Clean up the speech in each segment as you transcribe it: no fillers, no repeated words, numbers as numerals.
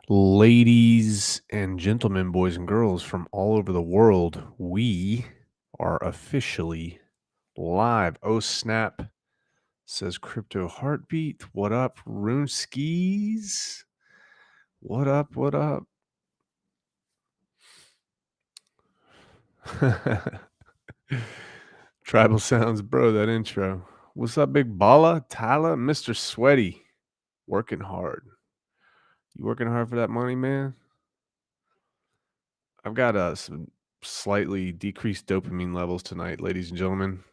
Ladies and gentlemen, boys and girls from all over the world, we are officially live. Oh, snap, says Crypto Heartbeat. What up, Rune Skis? What up? What up? Tribal Sounds, bro, that intro. What's up, Big Balla? Tyler, Mr. Sweaty. Working hard. You working hard for that money, man? I've got some slightly decreased dopamine levels tonight, ladies and gentlemen.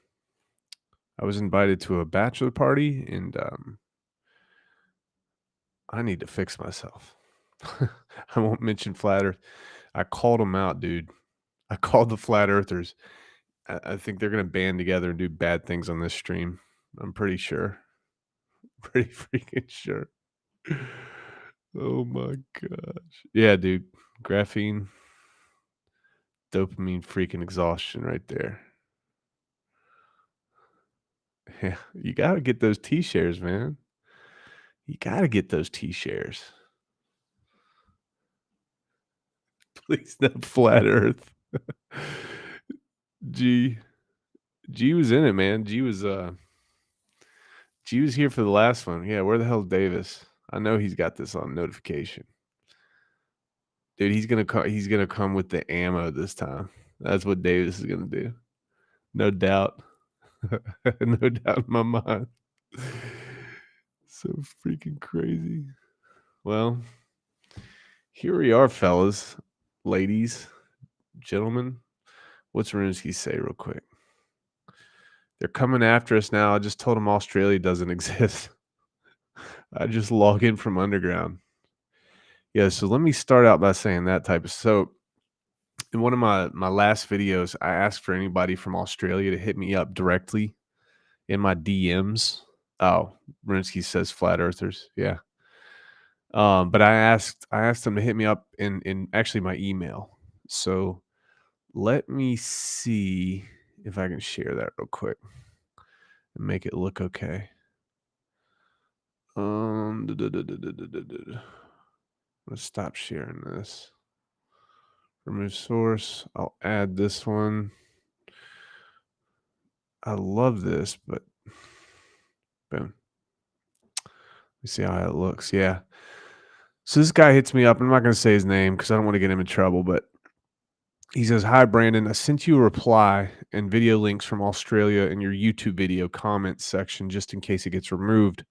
I was invited to a bachelor party and I need to fix myself. I won't mention flat earth. I called them out, dude. I called the flat earthers. I think they're going to band together and do bad things on this stream. I'm pretty sure. Pretty freaking sure. Oh my gosh. Yeah, dude. Graphene, dopamine, freaking exhaustion right there. Yeah, you got to get those T-shares, man. You got to get those T-shares. Please, not flat earth. G G was in it, man. G was here for the last one. Yeah, where the hell's Davis? I know he's got this on notification. Dude, he's gonna come with the ammo this time. That's what Davis is gonna do. No doubt. No doubt in my mind. So freaking crazy. Well, here we are, fellas, ladies, gentlemen. What's Runesky say real quick? They're coming after us now. I just told them Australia doesn't exist. I just log in from underground. Yeah, so let me start out by saying that type of so in one of my last videos, I asked for anybody from Australia to hit me up directly in my DMs. Oh, Rinsky says flat earthers. Yeah. But I asked them to hit me up in actually my email. So let me see if I can share that real quick and make it look okay. Let's stop sharing this. Remove source. I'll add this one. I love this, but boom. Let me see how it looks. Yeah. So this guy hits me up. I'm not going to say his name because I don't want to get him in trouble, but he says, "Hi, Brandon. I sent you a reply and video links from Australia in your YouTube video comments section just in case it gets removed.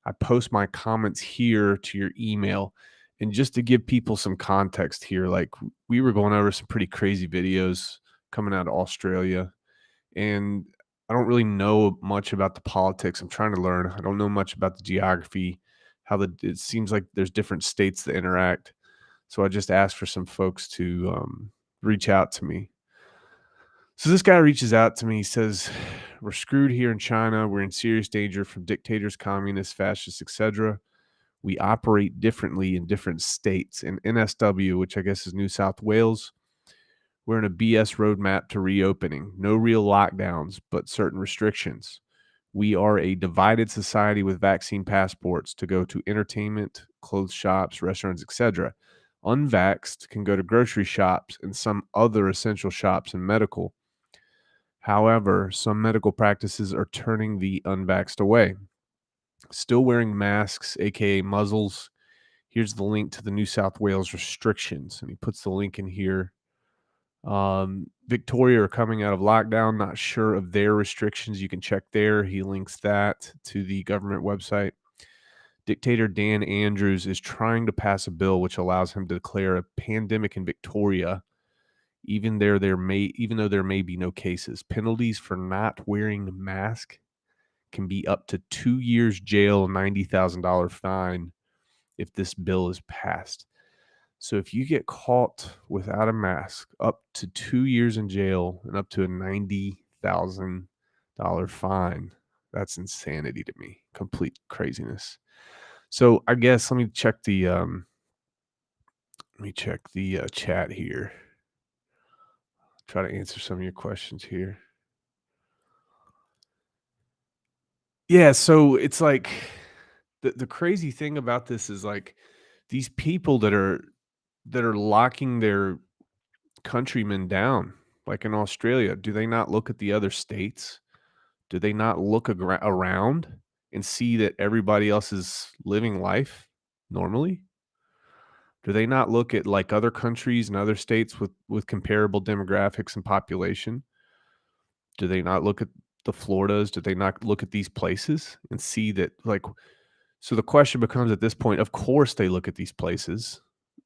I post my comments here to your email. And just to give people some context here, like we were going over some pretty crazy videos coming out of Australia. And I don't really know much about the politics. I'm trying to learn. I don't know much about the geography, it seems like there's different states that interact. So I just asked for some folks to reach out to me. So this guy reaches out to me. He says, "We're screwed here in China. We're in serious danger from dictators, communists, fascists, etc. We operate differently in different states. In NSW, which I guess is New South Wales, we're in a BS roadmap to reopening. No real lockdowns, but certain restrictions. We are a divided society with vaccine passports to go to entertainment, clothes shops, restaurants, etc. Unvaxxed can go to grocery shops and some other essential shops and medical. However, some medical practices are turning the unvaxxed away. Still wearing masks, aka muzzles. Here's the link to the New South Wales restrictions." And he puts the link in here. Victoria are coming out of lockdown, not sure of their restrictions. You can check there. He links that to the government website. Dictator Dan Andrews is trying to pass a bill which allows him to declare a pandemic in Victoria, even though there may be no cases. Penalties for not wearing a mask can be up to 2 years jail, $90,000 fine if this bill is passed. So if you get caught without a mask, up to 2 years in jail and up to a $90,000 fine. That's insanity to me. Complete craziness. So I guess let me check the chat here. Try to answer some of your questions here. Yeah, so it's like the crazy thing about this is like these people that are locking their countrymen down, like in Australia, do they not look at the other states? Do they not look around and see that everybody else is living life normally? Do they not look at like other countries and other states with comparable demographics and population? Do they not look at the Floridas? Do they not look at these places and see that like so the question becomes at this point, of course they look at these places.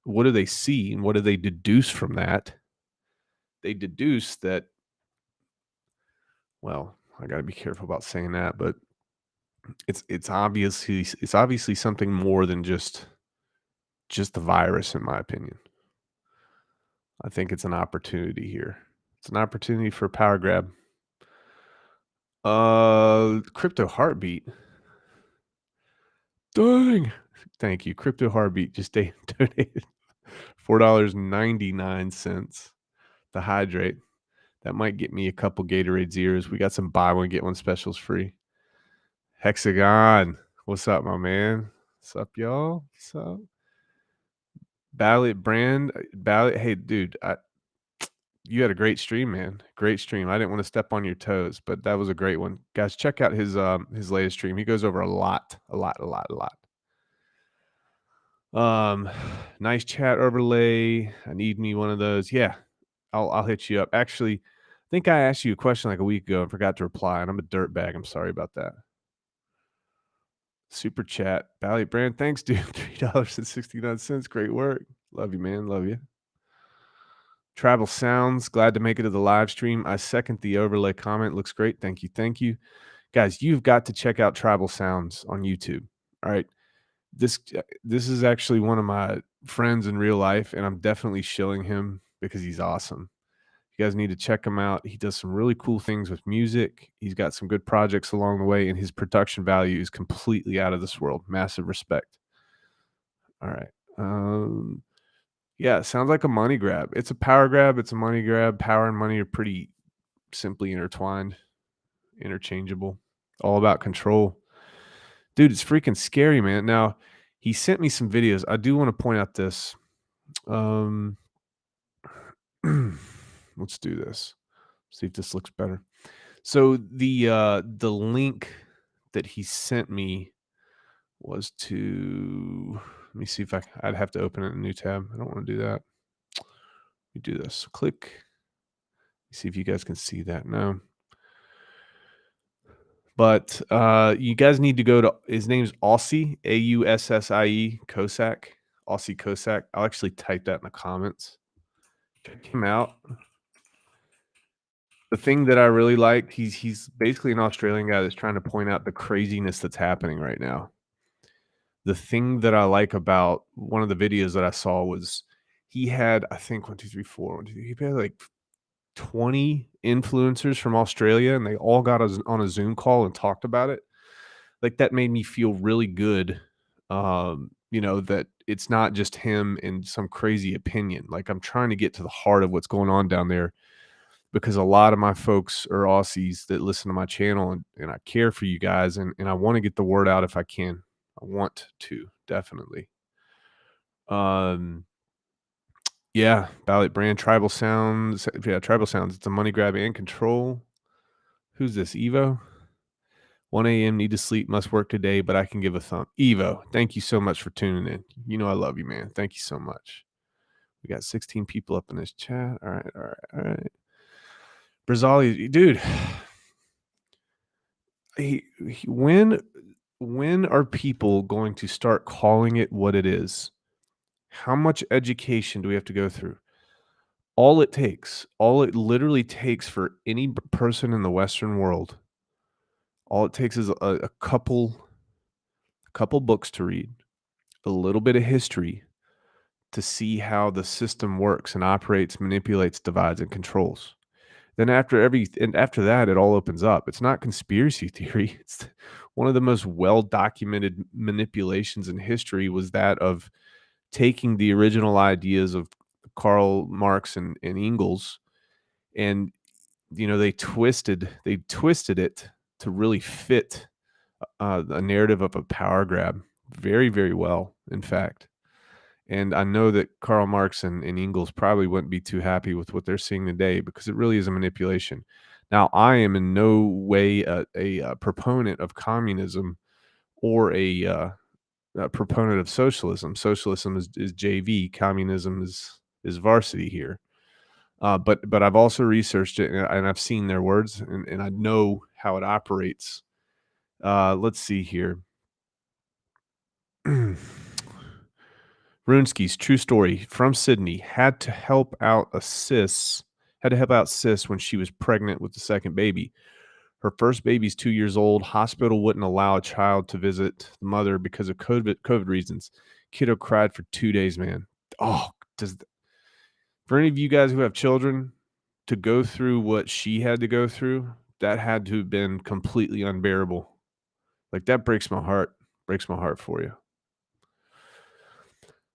What do they see and what do they deduce from that? They deduce that, well, I got to be careful about saying that, but it's obviously something more than just the virus in my opinion. I think it's an opportunity here. It's an opportunity for a power grab. Crypto Heartbeat. Dang. Thank you. Crypto Heartbeat just donated $4.99 to hydrate. That might get me a couple Gatorade Zeros. We got some buy one, get one specials free. Hexagon. What's up, my man? What's up, y'all? What's up? Ballot. Hey, dude, you had a great stream, man. Great stream. I didn't want to step on your toes, but that was a great one. Guys, check out his latest stream. He goes over a lot. Nice chat overlay. I need me one of those. Yeah, I'll hit you up. Actually, I think I asked you a question like a week ago and forgot to reply, and I'm a dirtbag. I'm sorry about that. Super chat. Bally Brand, thanks, dude. $3.69. Great work. Love you, man. Love you. Tribal Sounds, glad to make it to the live stream. I second the overlay comment. Looks great. Thank you. Thank you. Guys, you've got to check out Tribal Sounds on YouTube. All right. This is actually one of my friends in real life, and I'm definitely shilling him because he's awesome. You guys need to check him out. He does some really cool things with music. He's got some good projects along the way, and his production value is completely out of this world. Massive respect. All right. Yeah, sounds like a money grab. It's a power grab. It's a money grab. Power and money are pretty simply intertwined, interchangeable, all about control. Dude, it's freaking scary, man. Now, he sent me some videos. I do want to point out this. Let's do this. See if this looks better. So the link that he sent me was to let me see if I'd have to open it in a new tab. I don't want to do that. Let me do this. Click. See if you guys can see that. No. But you guys need to go to his name's Aussie, Aussie Cossack. Aussie Cossack. I'll actually type that in the comments. Check him out. The thing that I really liked, he's basically an Australian guy that's trying to point out the craziness that's happening right now. The thing that I like about one of the videos that I saw was he had, I think, 1, 2, 3, 4, 1, 2, 3, he had like 20 influencers from Australia, and they all got on a Zoom call and talked about it. Like that made me feel really good. That it's not just him and some crazy opinion. Like I'm trying to get to the heart of what's going on down there because a lot of my folks are Aussies that listen to my channel and I care for you guys and I want to get the word out if I can. I want to definitely. Yeah, Ballot Brand, Tribal Sounds. Yeah, Tribal Sounds. It's a money grab and control. Who's this? Evo? 1 a.m. Need to sleep. Must work today, but I can give a thumb. Evo, thank you so much for tuning in. You know I love you, man. Thank you so much. We got 16 people up in this chat. All right. Brazali, dude. When are people going to start calling it what it is? How much education do we have to go through? All it literally takes for any person in the Western world, all it takes is a couple books to read, a little bit of history to see how the system works and operates, manipulates, divides, and controls. Then after that, it all opens up. It's not conspiracy theory. It's one of the most well-documented manipulations in history was that of taking the original ideas of Karl Marx and Engels, and they twisted it to really fit a narrative of a power grab very, very well. In fact, And I know that Karl Marx and Engels probably wouldn't be too happy with what they're seeing today because it really is a manipulation. Now, I am in no way a proponent of communism or a proponent of socialism. Socialism is JV, communism is varsity here. But I've also researched it and I've seen their words and I know how it operates. Let's see here. Runeski's true story from Sydney had to help out sis when she was pregnant with the second baby. Her first baby's 2 years old. Hospital wouldn't allow a child to visit the mother because of COVID reasons. Kiddo cried for 2 days, man. Oh, for any of you guys who have children to go through what she had to go through, that had to have been completely unbearable. Like that breaks my heart. Breaks my heart for you.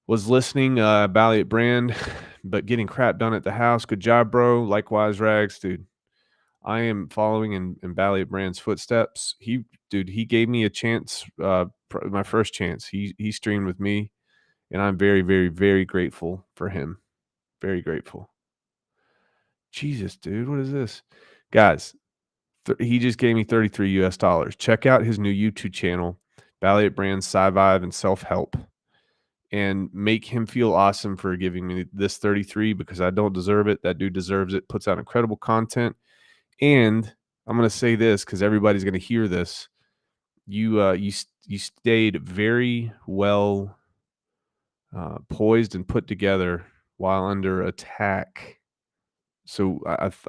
Was listening, Balliet Brand, but getting crap done at the house. Good job, bro. Likewise, Rags, dude. I am following in Balliet Brand's footsteps. He gave me a chance, my first chance. He streamed with me, and I'm very, very, very grateful for him. Very grateful. Jesus, dude, what is this? Guys, he just gave me $33 US. Check out his new YouTube channel, Balliet Brand, Sci-Vive, and Self-Help. And make him feel awesome for giving me this 33 because I don't deserve it. That dude deserves it. Puts out incredible content. And I'm going to say this because everybody's going to hear this. You stayed very well poised and put together while under attack. So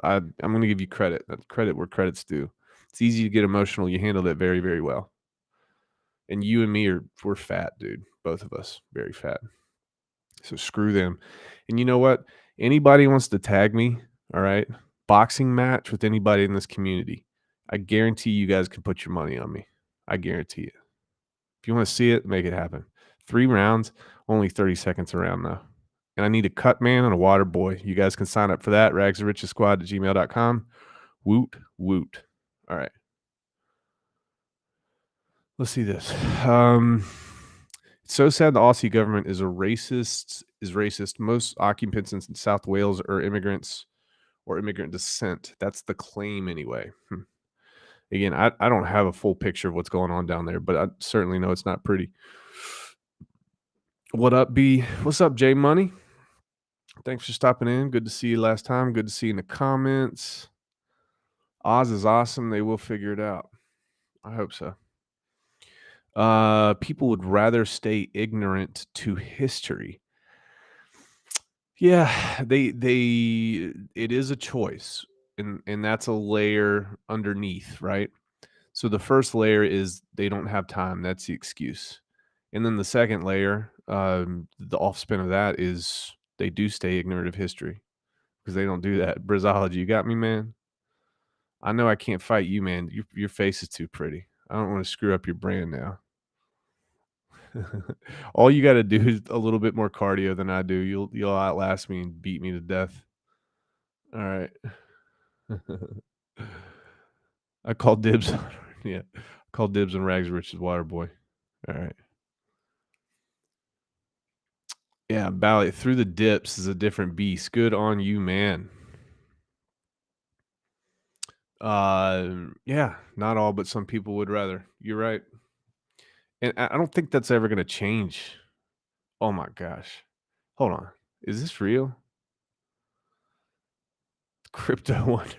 I'm going to give you credit. Credit where credit's due. It's easy to get emotional. You handled it very, very well. And you and me we're fat, dude. Both of us, very fat. So screw them. And you know what? Anybody wants to tag me, all right? Boxing match with anybody in this community. I guarantee you guys can put your money on me. I guarantee it. If you want to see it, make it happen. 3 rounds, only 30 seconds around though. And I need a cut man and a water boy. You guys can sign up for that. ragstherichestsquad@gmail.com. Woot, woot. All right. Let's see this. It's so sad the Aussie government is racist. Most occupants in South Wales are immigrants or immigrant descent. That's the claim anyway. Again, I don't have a full picture of what's going on down there, but I certainly know it's not pretty. What up, B? What's up, J Money? Thanks for stopping in. Good to see you last time. Good to see you in the comments. Oz is awesome. They will figure it out. I hope so. People would rather stay ignorant to history. Yeah, it is a choice, and that's a layer underneath, right? So the first layer is they don't have time. That's the excuse. And then the second layer, the offspin of that is they do stay ignorant of history because they don't do that. Brizology, you got me, man. I know I can't fight you, man. Your face is too pretty. I don't want to screw up your brand now. All you got to do is a little bit more cardio than I do. You'll outlast me and beat me to death. All right. I call dibs. Yeah, I call dibs on Rags Rich's water boy. All right. Yeah, Balliet through the dips is a different beast. Good on you, man. Yeah, not all, but some people would rather. You're right. And I don't think that's ever gonna change. Oh my gosh. Hold on. Is this real? Crypto Wonder.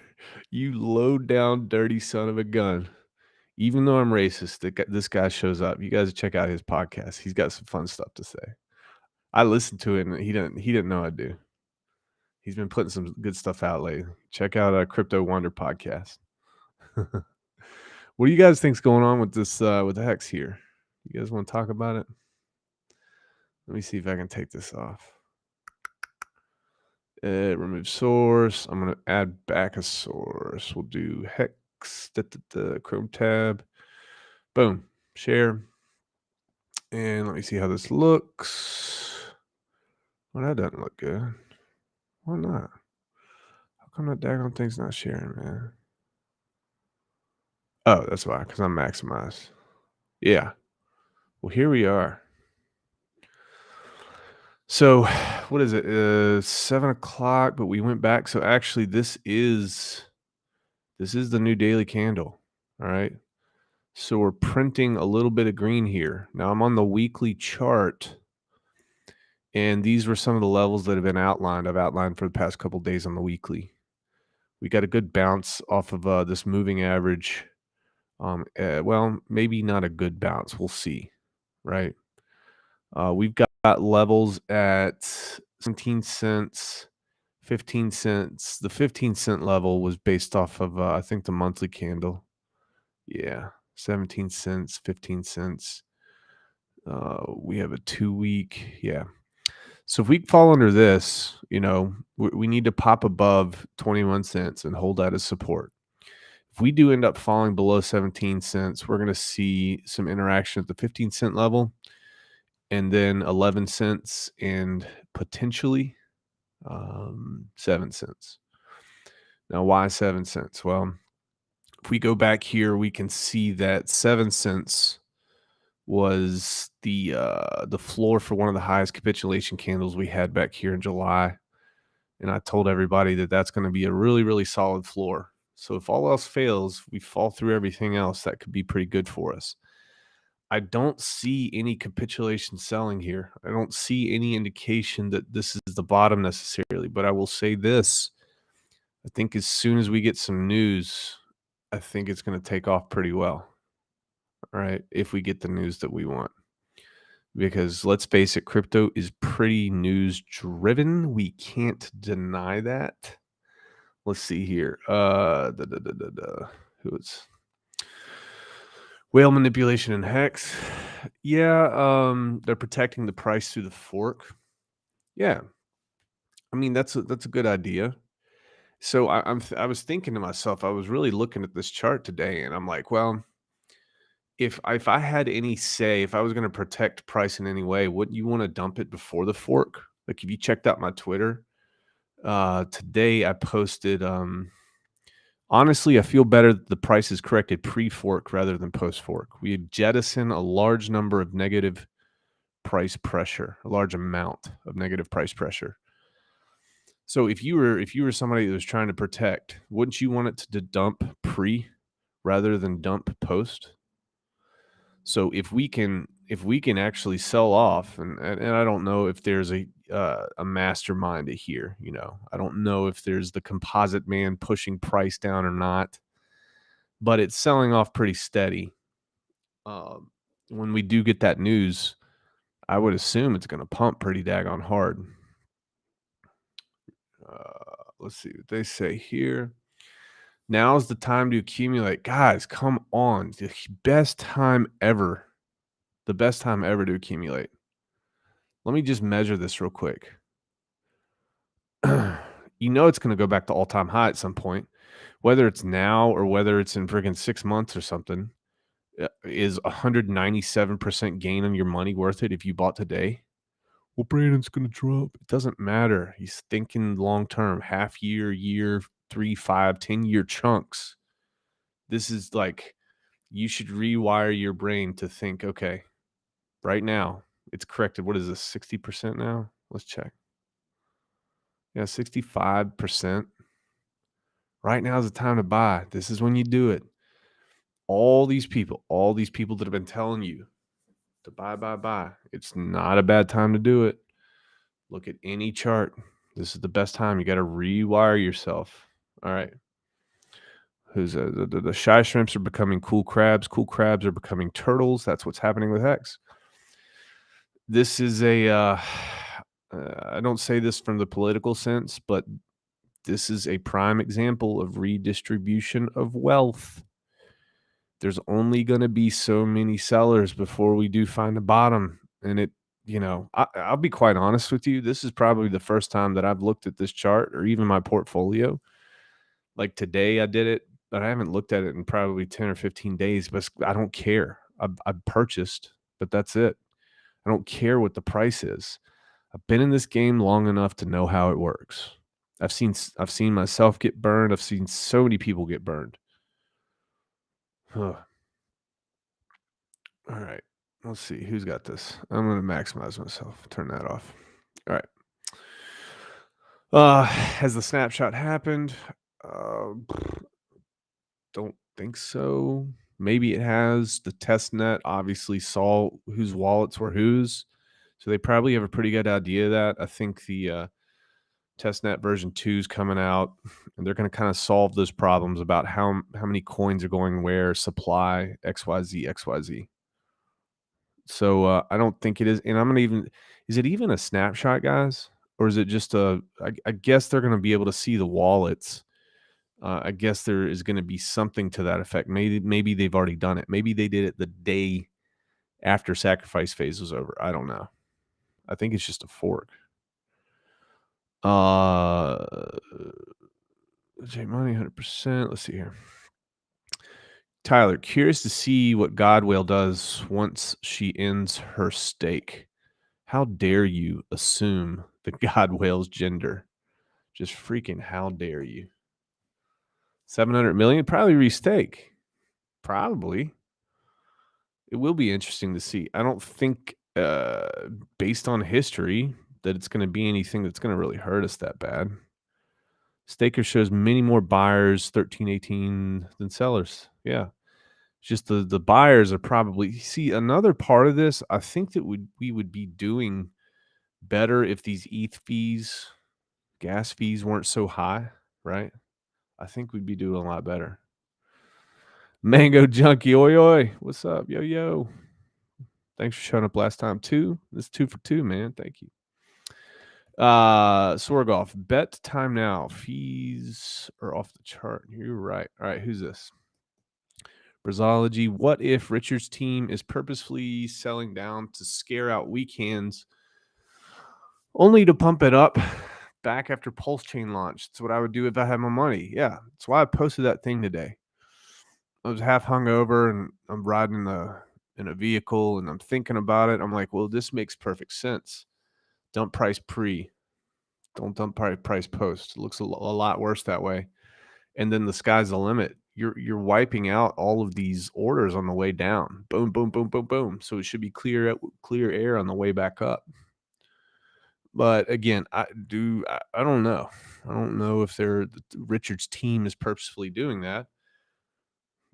You low down dirty son of a gun. Even though I'm racist, this guy shows up. You guys check out his podcast. He's got some fun stuff to say. I listened to it and he didn't know I do. He's been putting some good stuff out lately. Check out a Crypto Wonder podcast. What do you guys think's going on with this with Hex here? You guys want to talk about it? Let me see if I can take this off. Remove source. I'm gonna add back a source. We'll do Hex, the Chrome tab. Boom. Share. And let me see how this looks. Well, that doesn't look good. Why not? How come that daggone thing's not sharing, man? Oh, that's why, because I'm maximized. Yeah. Well, here we are. So what is it? 7 o'clock, but we went back. So actually this is the new daily candle. All right. So we're printing a little bit of green here. Now I'm on the weekly chart, and these were some of the levels that have been outlined. I've outlined for the past couple days on the weekly. We got a good bounce off of this moving average. Well, maybe not a good bounce. We'll see. Right. We've got levels at 17 cents, 15 cents. The 15-cent level was based off of, I think, the monthly candle. Yeah, 17 cents, 15 cents. We have a 2-week. Yeah. So if we fall under this, we need to pop above 21 cents and hold that as support. If we do end up falling below 17 cents, we're going to see some interaction at the 15-cent level, and then 11 cents and potentially 7 cents. Now, why 7 cents? Well, if we go back here, we can see that 7 cents was the floor for one of the highest capitulation candles we had back here in July, and I told everybody that that's going to be a really, really solid floor. So if all else fails, we fall through everything else, that could be pretty good for us. I don't see any capitulation selling here. I don't see any indication that this is the bottom necessarily, but I will say this. I think as soon as we get some news, I think it's going to take off pretty well. All right. If we get the news that we want, because let's face it, crypto is pretty news driven. We can't deny that. Let's see here. Who is whale manipulation and hex? Yeah, they're protecting the price through the fork. Yeah, I mean that's a good idea. So I was thinking to myself, I was really looking at this chart today, and I'm like, well, if I had any say, if I was going to protect price in any way, wouldn't you want to dump it before the fork? Like if you checked out my Twitter today, I posted. Honestly, I feel better that the price is corrected pre-fork rather than post-fork. We had jettisoned a large number of negative price pressure, a large amount of negative price pressure. So if you were somebody that was trying to protect, wouldn't you want it to dump pre rather than dump post? So if we can actually sell off, and I don't know if there's a mastermind here, I don't know if there's the composite man pushing price down or not, but it's selling off pretty steady. When we do get that news, I would assume it's going to pump pretty daggone hard. Let's see what they say here. Now's the time to accumulate. Guys, come on. The best time ever. The best time ever to accumulate. Let me just measure this real quick. It's going to go back to all-time high at some point. Whether it's now or whether it's in friggin' 6 months or something, is 197% gain on your money worth it if you bought today? Well, Brandon's going to drop. It doesn't matter. He's thinking long term, half year, 3, 5, 10-year chunks. This is like, you should rewire your brain to think, okay, right now it's corrected. What is this, 60% now? Let's check. Yeah, 65%. Right now is the time to buy. This is when you do it. All these people that have been telling you to buy. It's not a bad time to do it. Look at any chart. This is the best time. You got to rewire yourself. All right. The shy shrimps are becoming cool crabs. Cool crabs are becoming turtles. That's what's happening with Hex. This is I don't say this from the political sense, but this is a prime example of redistribution of wealth. There's only going to be so many sellers before we do find a bottom. And I'll be quite honest with you. This is probably the first time that I've looked at this chart or even my portfolio. Like today I did it, but I haven't looked at it in probably 10 or 15 days, but I don't care. I've purchased, but that's it. I don't care what the price is. I've been in this game long enough to know how it works. I've seen myself get burned. I've seen so many people get burned. Huh. All right. Let's see who's got this. I'm going to maximize myself. Turn that off. All right. Has the snapshot happened? Uh, don't think so. Maybe it has. The test net obviously saw whose wallets were whose, so they probably have a pretty good idea of that. I think the testnet version 2 is coming out, and they're going to kind of solve those problems about how many coins are going where, supply XYZ XYZ. So I don't think it is, and I'm gonna even is it even a snapshot, guys, or is it just a? I guess they're going to be able to see the wallets. I guess there is going to be something to that effect. Maybe they've already done it. Maybe they did it the day after sacrifice phase was over. I don't know. I think it's just a fork. Uh, J Money 100%. Let's see here. Tyler, curious to see what Godwale does once she ends her stake. How dare you assume the Godwale's gender? Just freaking how dare you? 700 million? Probably restake. Probably. It will be interesting to see. I don't think, based on history, that it's going to be anything that's going to really hurt us that bad. Staker shows many more buyers, 1318, than sellers. Yeah. Just the buyers are probably see another part of this. I think that we would be doing better if these ETH fees, gas fees weren't so high, right? I think we'd be doing a lot better. Mango Junkie, oi oi, what's up, yo yo? Thanks for showing up last time too. This is 2 for 2, man. Thank you. Sorgoff, bet time now. Fees are off the chart. You're right. All right, who's this? Brazology, what if Richard's team is purposefully selling down to scare out weak hands only to pump it up back after Pulse Chain launch? That's what I would do if I had my money. Yeah, that's why I posted that thing today. I was half hungover and I'm riding in a vehicle and I'm thinking about it. I'm like, well, this makes perfect sense. Dump price pre, don't dump price post. It looks a lot worse that way. And then the sky's the limit. You're wiping out all of these orders on the way down. Boom, boom, boom, boom, boom. So it should be clear air on the way back up. But again, I don't know. I don't know if Richard's team is purposefully doing that.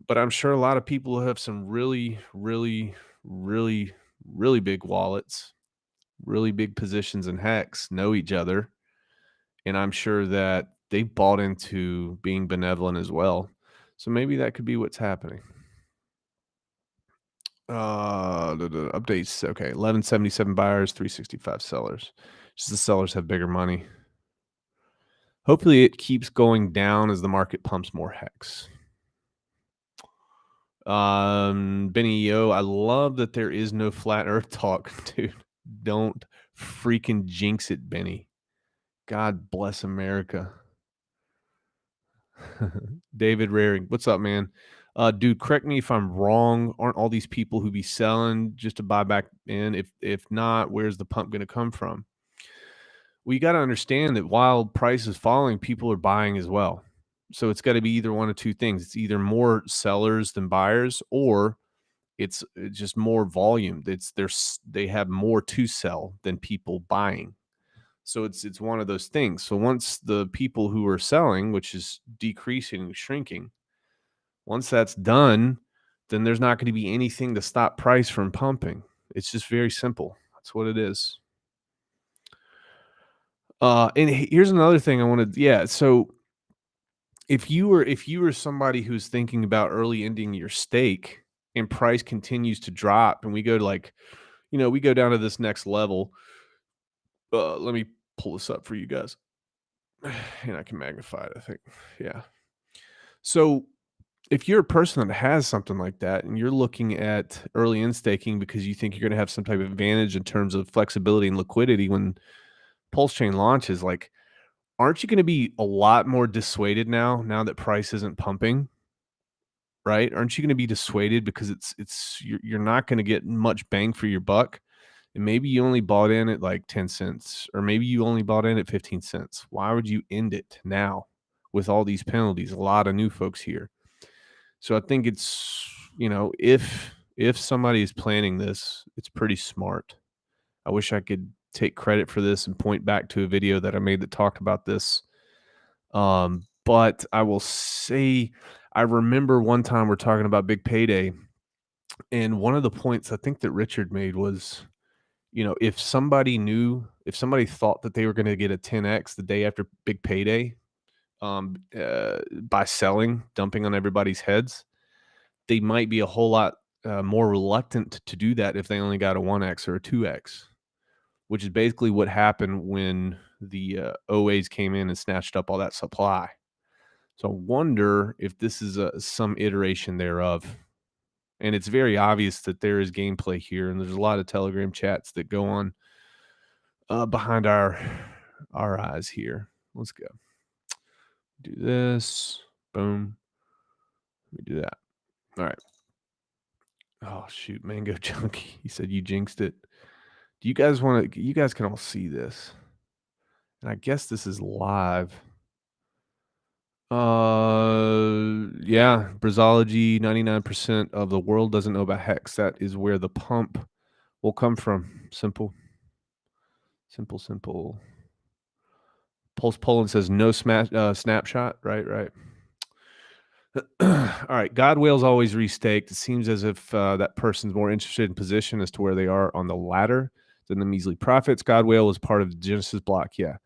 But I'm sure a lot of people have some really, really, really, really big wallets, really big positions in Hex, know each other. And I'm sure that they bought into being benevolent as well. So maybe that could be what's happening. The updates. Okay. 1177 buyers, 365 sellers. Just the sellers have bigger money. Hopefully it keeps going down as the market pumps more Hex. Benny Yo, I love that there is no flat earth talk, dude. Don't freaking jinx it, Benny. God bless America. David Raring, what's up, man? Dude, correct me if I'm wrong. Aren't all these people who be selling just to buy back in? If not, where's the pump going to come from? Well, you got to understand that while price is falling, people are buying as well. So it's got to be either one of two things. It's either more sellers than buyers, or it's just more volume. They have more to sell than people buying. So it's one of those things. So once the people who are selling, which is decreasing and shrinking, once that's done, then there's not going to be anything to stop price from pumping. It's just very simple. That's what it is. And here's another thing I wanted. Yeah. So if you were somebody who's thinking about early ending your stake and price continues to drop and we go to we go down to this next level. Let me pull this up for you guys. And I can magnify it, I think. Yeah. So if you're a person that has something like that and you're looking at early in staking because you think you're going to have some type of advantage in terms of flexibility and liquidity when Pulse Chain launches, like, aren't you going to be a lot more dissuaded now that price isn't pumping? Right? Aren't you going to be dissuaded because you're not going to get much bang for your buck? And maybe you only bought in at like 10 cents, or maybe you only bought in at 15 cents. Why would you end it now with all these penalties? A lot of new folks here. So I think it's, if somebody is planning this, it's pretty smart. I wish I could take credit for this and point back to a video that I made that talked about this. But I will say, I remember one time we're talking about Big Payday, and one of the points I think that Richard made was, if somebody thought that they were going to get a 10x the day after Big Payday, by selling, dumping on everybody's heads, they might be a whole lot more reluctant to do that if they only got a 1x or a 2x, which is basically what happened when the OAs came in and snatched up all that supply. So I wonder if this is some iteration thereof. And it's very obvious that there is gameplay here, and there's a lot of Telegram chats that go on behind our eyes here. Let's go. Do this. Boom. Let me do that. All right. Oh, shoot. Mango Junkie. He said you jinxed it. Do you guys want to? You guys can all see this. And I guess this is live. Yeah. Brazology, 99% of the world doesn't know about Hex. That is where the pump will come from. Simple. Pulse Poland says no snapshot. Right. All right. God Whale's always restaked. It seems as if that person's more interested in position as to where they are on the ladder than the measly profits. God Whale was part of the Genesis block. Yeah.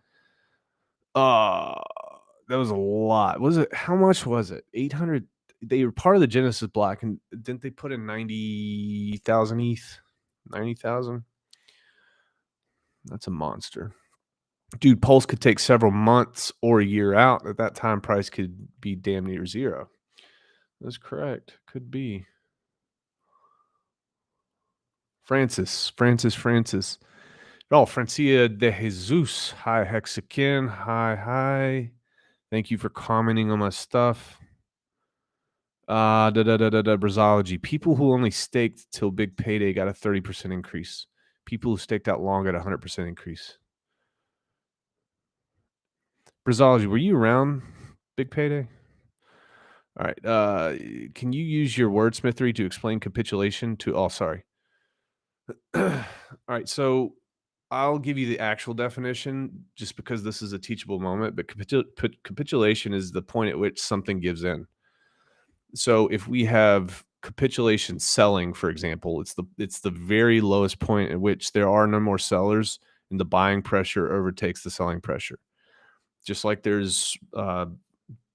That was a lot. Was it? How much was it? 800. They were part of the Genesis block, and didn't they put in 90,000 ETH? 90,000. That's a monster. Dude, Pulse could take several months or a year out. At that time, price could be damn near zero. That's correct. Could be. Francis. Oh, Francia de Jesus. Hi, Hexakin. Hi. Thank you for commenting on my stuff. Brazology. People who only staked till Big Payday got a 30% increase. People who staked out long got a 100% increase. Brazology, were you around Big Payday? All right. Can you use your wordsmithery to explain capitulation to? Oh, sorry. All right. So I'll give you the actual definition just because this is a teachable moment. But capitulation is the point at which something gives in. So if we have capitulation selling, for example, it's the very lowest point at which there are no more sellers and the buying pressure overtakes the selling pressure. Just like there's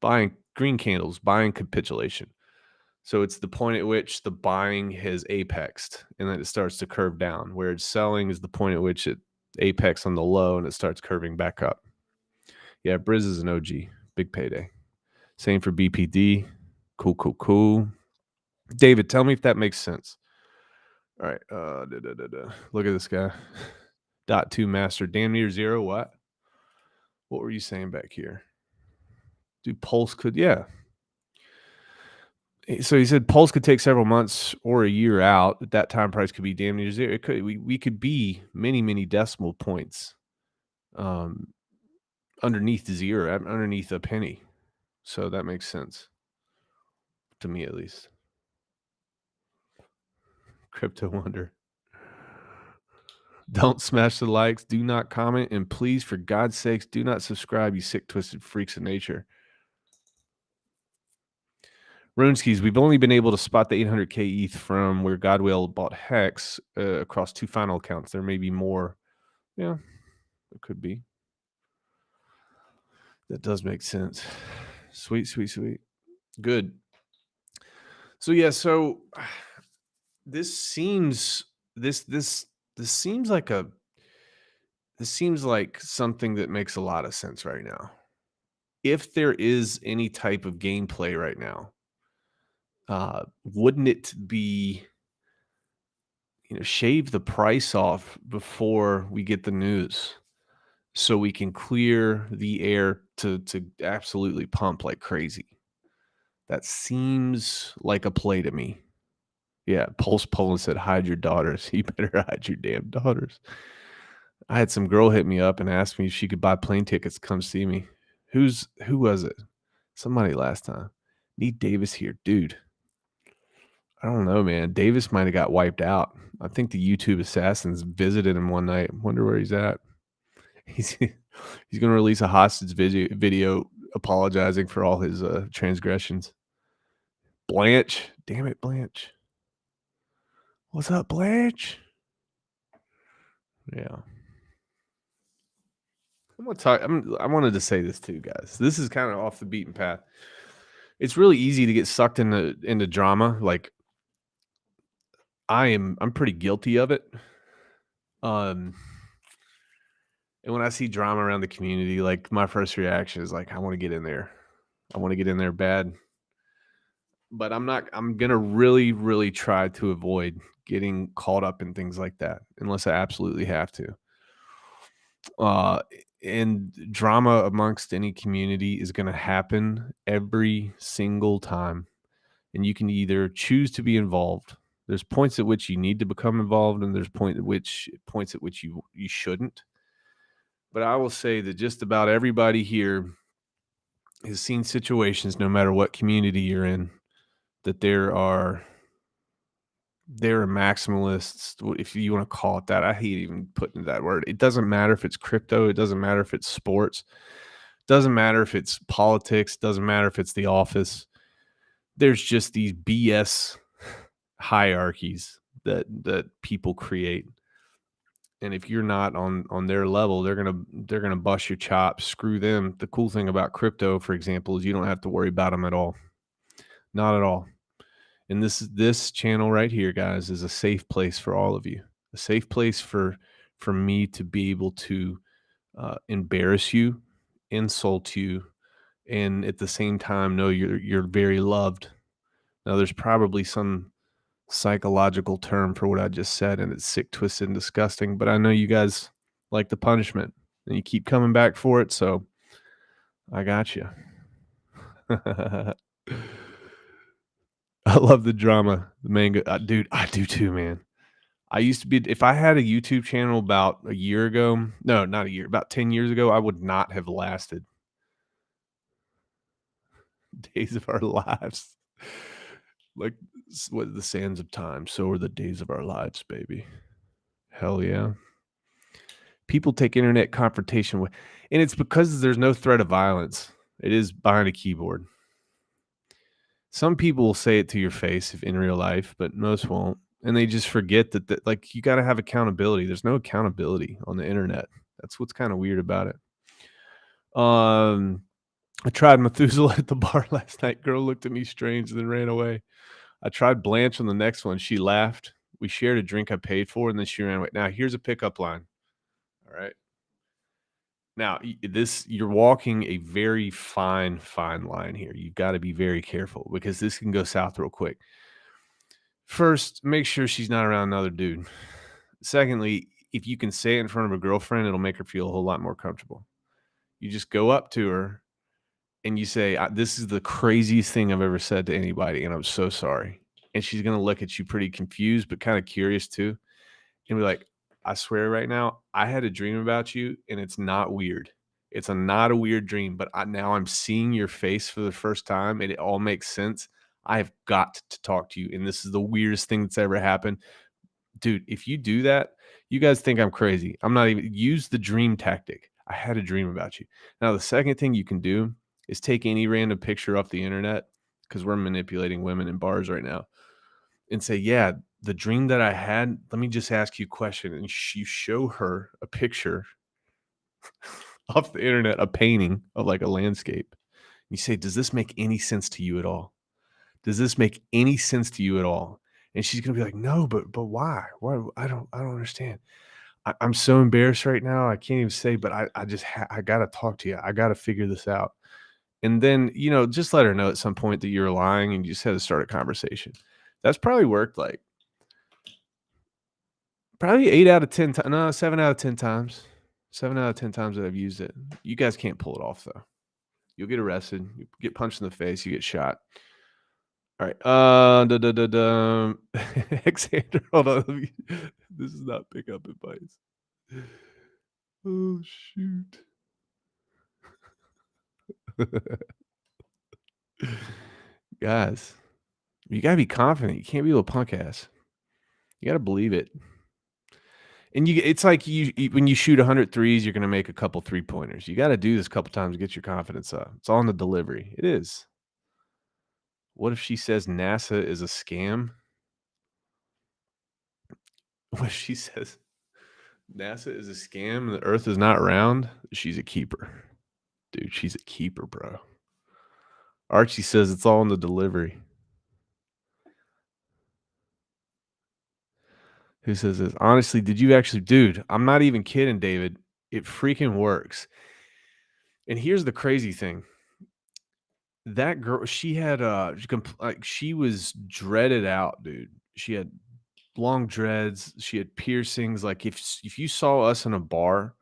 buying green candles, buying capitulation. So it's the point at which the buying has apexed and then it starts to curve down, whereas selling is the point at which it apex on the low and it starts curving back up. Yeah, Briz is an OG. Big Payday. Same for BPD. Cool. David, tell me if that makes sense. All right. Look at this guy. .2 master. Damn near zero. What were you saying back here? Dude, Pulse could, yeah. So he said Pulse could take several months or a year out. At that time, price could be damn near zero. It could. We could be many decimal points underneath zero, underneath a penny. So that makes sense to me, at least. Crypto Wonder. Don't smash the likes. Do not comment. And please, for God's sakes, do not subscribe, you sick, twisted freaks of nature. Runeskis, we've only been able to spot the 800K ETH from where Godwell bought Hex across 2 final accounts. There may be more. Yeah, it could be. That does make sense. Sweet. Good. So yeah, this seems like something that makes a lot of sense right now. If there is any type of gameplay right now, wouldn't it be, shave the price off before we get the news so we can clear the air to absolutely pump like crazy? That seems like a play to me. Yeah, Pulse Poland said, hide your daughters. You better hide your damn daughters. I had some girl hit me up and asked me if she could buy plane tickets to come see me. Who was it? Somebody last time. Need Davis here. Dude, I don't know, man. Davis might have got wiped out. I think the YouTube assassins visited him one night. Wonder where he's at. He's he's gonna release a hostage video apologizing for all his transgressions. Blanche, damn it, Blanche. What's up, Blanche? Yeah. I'm gonna talk. I wanted to say this too, guys. This is kind of off the beaten path. It's really easy to get sucked into drama. Like I'm pretty guilty of it. Um, and when I see drama around the community, like my first reaction is like, I want to get in there. I want to get in there bad. But I'm not. I'm gonna really, really try to avoid getting caught up in things like that unless I absolutely have to. Uh, and drama amongst any community is going to happen every single time. And you can either choose to be involved. There's points at which you need to become involved, and there's points at which you shouldn't. But I will say that just about everybody here has seen situations, no matter what community you're in, that there are maximalists, if you want to call it that. I hate even putting that word. It doesn't matter if it's crypto. It doesn't matter if it's sports. Doesn't matter if it's politics. Doesn't matter if it's the office. There's just these BS hierarchies that people create. And if you're not on their level, they're gonna bust your chops, screw them. The cool thing about crypto, for example, is you don't have to worry about them at all. Not at all. And this channel right here, guys, is a safe place for all of you. A safe place for me to be able to embarrass you, insult you, and at the same time know you're very loved. Now, there's probably some psychological term for what I just said, and it's sick, twisted, and disgusting. But I know you guys like the punishment, and you keep coming back for it. So I got you. I love the drama, the manga, dude. I do too, man. I used to be. If I had a YouTube channel about a year ago, no, not a year, about 10 years ago, I would not have lasted days of our lives. Like what the sands of time, so are the days of our lives, baby. Hell yeah. People take internet confrontation with, and it's because there's no threat of violence. It is behind a keyboard. Some people will say it to your face if in real life, but most won't. And they just forget that like you got to have accountability. There's no accountability on the internet. That's what's kind of weird about it. I tried Methuselah at the bar last night. Girl looked at me strange and then ran away. I tried Blanche on the next one. She laughed. We shared a drink I paid for, and then she ran away. Now here's a pickup line. All right. Now, you're walking a very fine line here. You've got to be very careful because this can go south real quick. First, make sure she's not around another dude. Secondly, if you can say it in front of a girlfriend, it'll make her feel a whole lot more comfortable. You just go up to her and you say, "This is the craziest thing I've ever said to anybody, and I'm so sorry." And she's gonna look at you pretty confused, but kind of curious too, and be like, "I swear right now, I had a dream about you, and it's not weird. It's not a weird dream, but now I'm seeing your face for the first time, and it all makes sense. I have got to talk to you, and this is the weirdest thing that's ever happened." Dude, if you do that, you guys think I'm crazy. I'm not even use the dream tactic. I had a dream about you. Now, the second thing you can do is take any random picture off the internet because we're manipulating women in bars right now and say, yeah, the dream that I had, let me just ask you a question. And you show her a picture off the internet, a painting of like a landscape. You say, does this make any sense to you at all? Does this make any sense to you at all? And she's gonna be like, no, but why? Why? I don't understand. I'm so embarrassed right now. I can't even say, but I just I gotta talk to you. I gotta figure this out. And then just let her know at some point that you're lying, and you just had to start a conversation. That's probably worked like probably 8 out of 10 times. No, 7 out of 10 times. 7 out of 10 times that I've used it. You guys can't pull it off though. You'll get arrested. You get punched in the face. You get shot. All right. Alexander, hold on. This is not pickup advice. Oh shoot. Guys, You gotta be confident. You can't be a little punk ass. You gotta believe it. And it's like when you shoot 100 threes, you're gonna make a couple 3-pointers. You gotta do this a couple times to get your confidence up. It's all in the delivery. It is. What if she says NASA is a scam? What if she says NASA is a scam and the Earth is not round? She's a keeper. Dude, she's a keeper, bro. Archie says it's all in the delivery. Who says this? Honestly, did you actually dude, I'm not even kidding, David. It freaking works. And here's the crazy thing. That girl, she had she was dreaded out, dude. She had long dreads, she had piercings. Like if you saw us in a bar,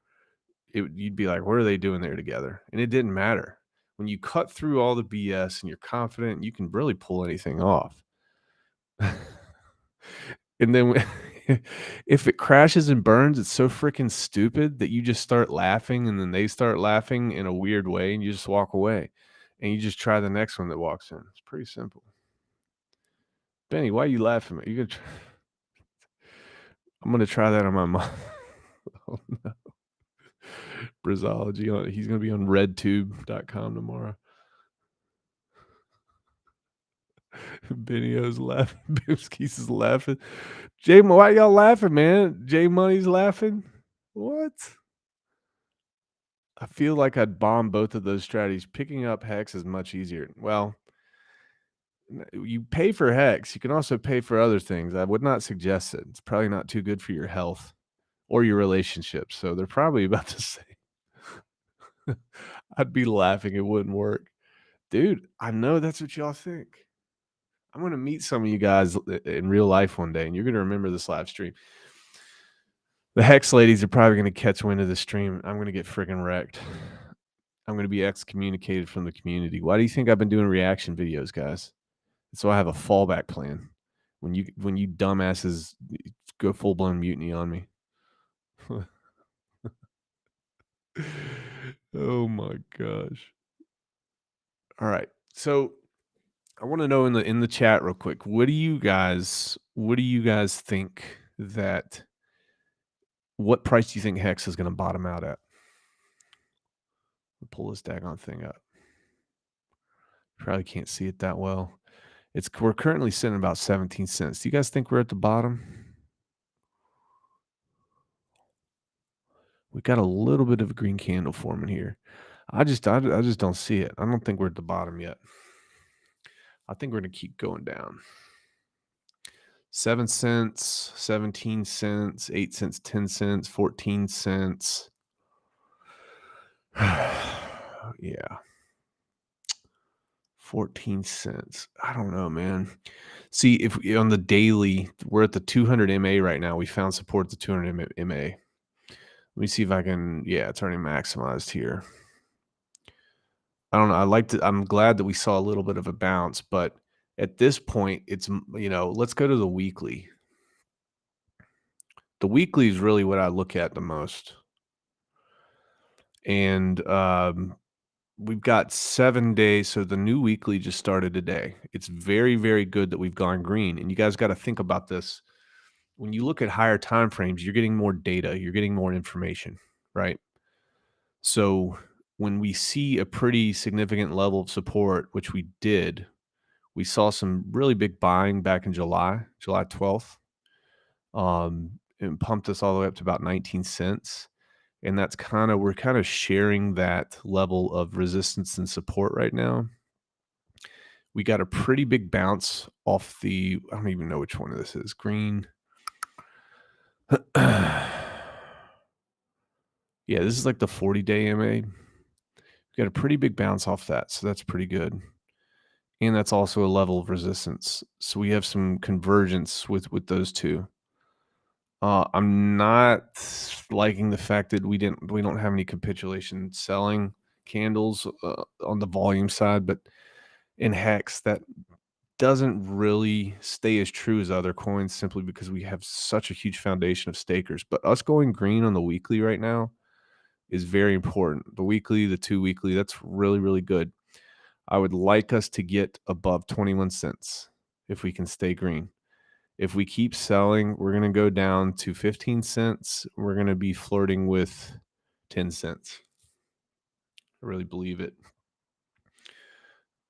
you'd be like, what are they doing there together? And it didn't matter. When you cut through all the BS and you're confident, you can really pull anything off. And then if it crashes and burns, it's so freaking stupid that you just start laughing and then they start laughing in a weird way and you just walk away and you just try the next one that walks in. It's pretty simple. Benny, why are you laughing? You gonna I'm gonna try that on my mom. Oh, no. Brizology. He's gonna be on redtube.com tomorrow. Benio's laughing. Bimskis is laughing. Jay, why y'all laughing, man? Jay Money's laughing. What? I feel like I'd bomb both of those strategies. Picking up Hex is much easier. Well, you pay for Hex. You can also pay for other things. I would not suggest it. It's probably not too good for your health or your relationships. So they're probably about the same. I'd be laughing. It wouldn't work. Dude, I know that's what y'all think. I'm going to meet some of you guys in real life one day, and you're going to remember this live stream. The Hex ladies are probably going to catch wind of the stream. I'm going to get friggin' wrecked. I'm going to be excommunicated from the community. Why do you think I've been doing reaction videos, guys? So I have a fallback plan. When you dumbasses go full blown mutiny on me. Oh my gosh. All right. So I want to know in the chat real quick. What do you guys think that what price do you think Hex is going to bottom out at? We'll pull this daggone thing up. Probably can't see it that well. We're currently sitting about 17 cents. Do you guys think we're at the bottom? We got a little bit of a green candle forming here. I just don't see it. I don't think we're at the bottom yet. I think we're going to keep going down. 7 cents, 17 cents, 8 cents, 10 cents, 14 cents. Yeah. 14 cents. I don't know, man. See, if on the daily, we're at the 200 MA right now. We found support at the 200 MA. Let me see if I can. Yeah, it's already maximized here. I don't know. I'm glad that we saw a little bit of a bounce, but at this point, it's, let's go to the weekly. The weekly is really what I look at the most. And we've got 7 days. So the new weekly just started today. It's very, very good that we've gone green. And you guys got to think about this. When you look at higher time frames, you're getting more data, you're getting more information, right? So when we see a pretty significant level of support, which we did, we saw some really big buying back in July 12th, and pumped us all the way up to about 19 cents. And we're kind of sharing that level of resistance and support right now. We got a pretty big bounce off I don't even know which one of this is. Green. Yeah, this is like the 40-day MA. We got a pretty big bounce off that, so that's pretty good. And that's also a level of resistance. So we have some convergence with those two. I'm not liking the fact that we don't have any capitulation selling candles on the volume side, but in Hex that doesn't really stay as true as other coins simply because we have such a huge foundation of stakers. But us going green on the weekly right now is very important. The weekly, the 2 weekly, that's really, really good. I would like us to get above 21 cents. if we can stay green. If we keep selling, we're going to go down to 15 cents. We're going to be flirting with 10 cents. I really believe it.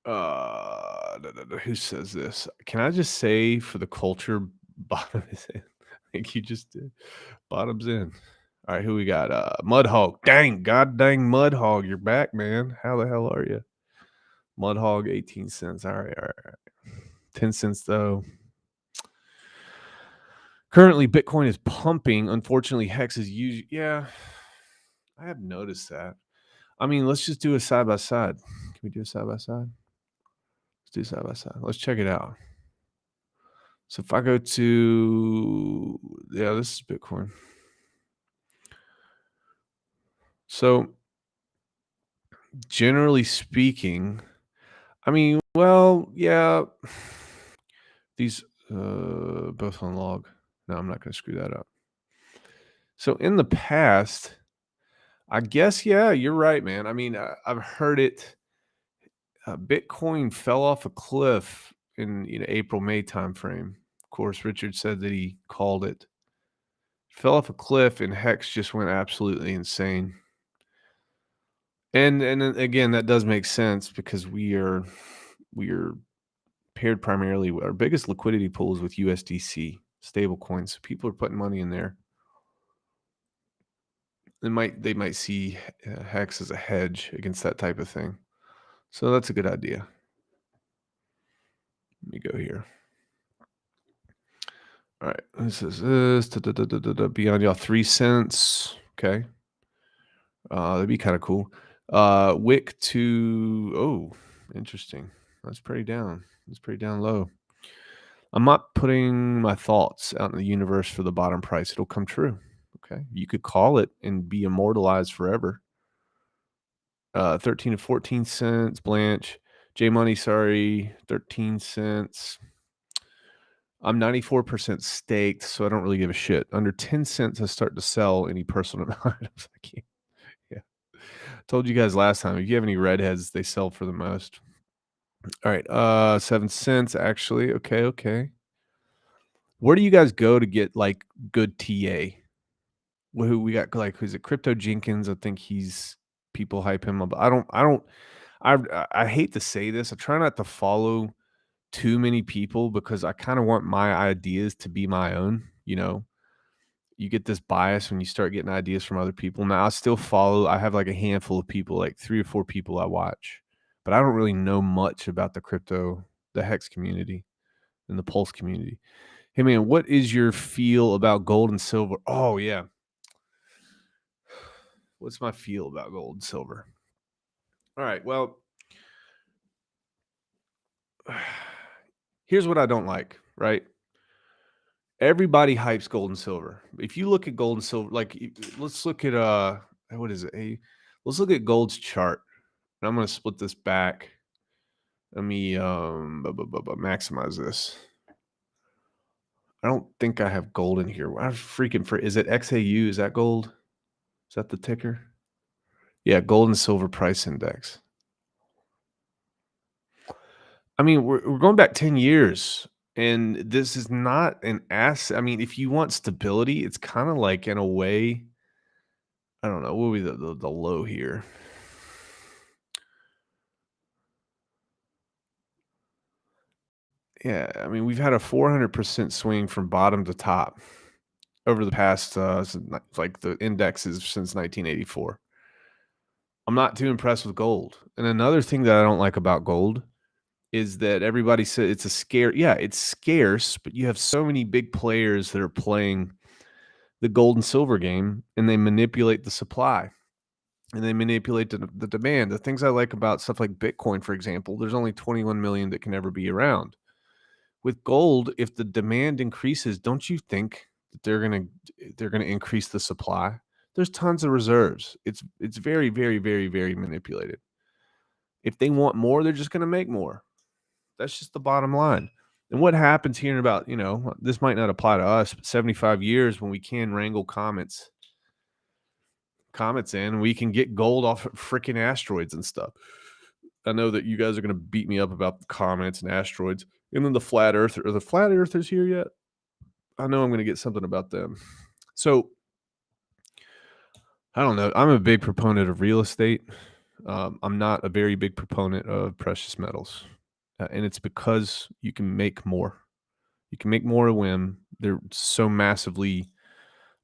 Who says this? Can I just say for the culture, bottom is in? I think you just did. Bottom's in. All right, who we got? Mudhog. Dang, god dang Mudhog, you're back, man. How the hell are you? Mudhog, 18 cents. All right. 10 cents though. Currently, Bitcoin is pumping. Unfortunately, Hex is using. Yeah, I have noticed that. I mean, let's just do a side by side. Can we do a side by side? Let's do side by side. Let's check it out. So if I go to, yeah, this is Bitcoin. So generally speaking, I mean, well, yeah, these both on log. No, I'm not going to screw that up. So in the past, I guess, yeah, you're right, man. I mean, I've heard it. Bitcoin fell off a cliff in April, May timeframe. Of course, Richard said that he called it. Fell off a cliff, and Hex just went absolutely insane. And then again, that does make sense because we are paired primarily. Our biggest liquidity pool is with USDC stable coins. So people are putting money in there. They might see Hex as a hedge against that type of thing. So that's a good idea. Let me go here. All right, this is beyond y'all 3 cents. Okay, that'd be kind of cool. Wick to interesting. That's pretty down. It's pretty down low. I'm not putting my thoughts out in the universe for the bottom price. It'll come true. Okay, you could call it and be immortalized forever. 13 to 14 cents. Blanche, J Money. Sorry, 13 cents. I'm 94% staked, so I don't really give a shit. Under 10 cents, I start to sell any personal items I can. Yeah. Told you guys last time, if you have any redheads, they sell for the most. All right. 7 cents, actually. Okay. Where do you guys go to get like good TA? Who we got? Like, who's it? Crypto Jenkins. I think people hype him up. I hate to say this. I try not to follow too many people because I kind of want my ideas to be my own. You get this bias when you start getting ideas from other people. Now I still follow. I have like a handful of people, like 3 or 4 people I watch, but I don't really know much about the Hex community and the Pulse community. Hey man, what is your feel about gold and silver? Oh yeah. What's my feel about gold and silver? All right. Well, here's what I don't like, right? Everybody hypes gold and silver. If you look at gold and silver, like let's look at what is it? Let's look at gold's chart. And I'm going to split this back. Let me maximize this. I don't think I have gold in here. I'm freaking for is it XAU? Is that gold? Is that the ticker? Yeah, gold and silver price index. I mean, we're going back 10 years, and this is not an asset. I mean, if you want stability, it's kind of like in a way, I don't know, what would be the low here? Yeah, I mean, we've had a 400% swing from bottom to top over the past, like the indexes since 1984. I'm not too impressed with gold. And another thing that I don't like about gold is that everybody said it's a scare. Yeah, it's scarce, but you have so many big players that are playing the gold and silver game, and they manipulate the supply and they manipulate the demand. The things I like about stuff like Bitcoin, for example, there's only 21 million that can ever be around. With gold, if the demand increases, don't you think that they're gonna increase the supply? There's tons of reserves. It's very, very, very, very manipulated. If they want more, they're just gonna make more. That's just the bottom line. And what happens here in about, this might not apply to us, but 75 years when we can wrangle comets in, we can get gold off of freaking asteroids and stuff. I know that you guys are going to beat me up about the comets and asteroids. And then the flat earth. Are the flat earthers here yet? I know I'm going to get something about them. So I don't know. I'm a big proponent of real estate. I'm not a very big proponent of precious metals. And it's because you can make more. You can make more a whim. They're so massively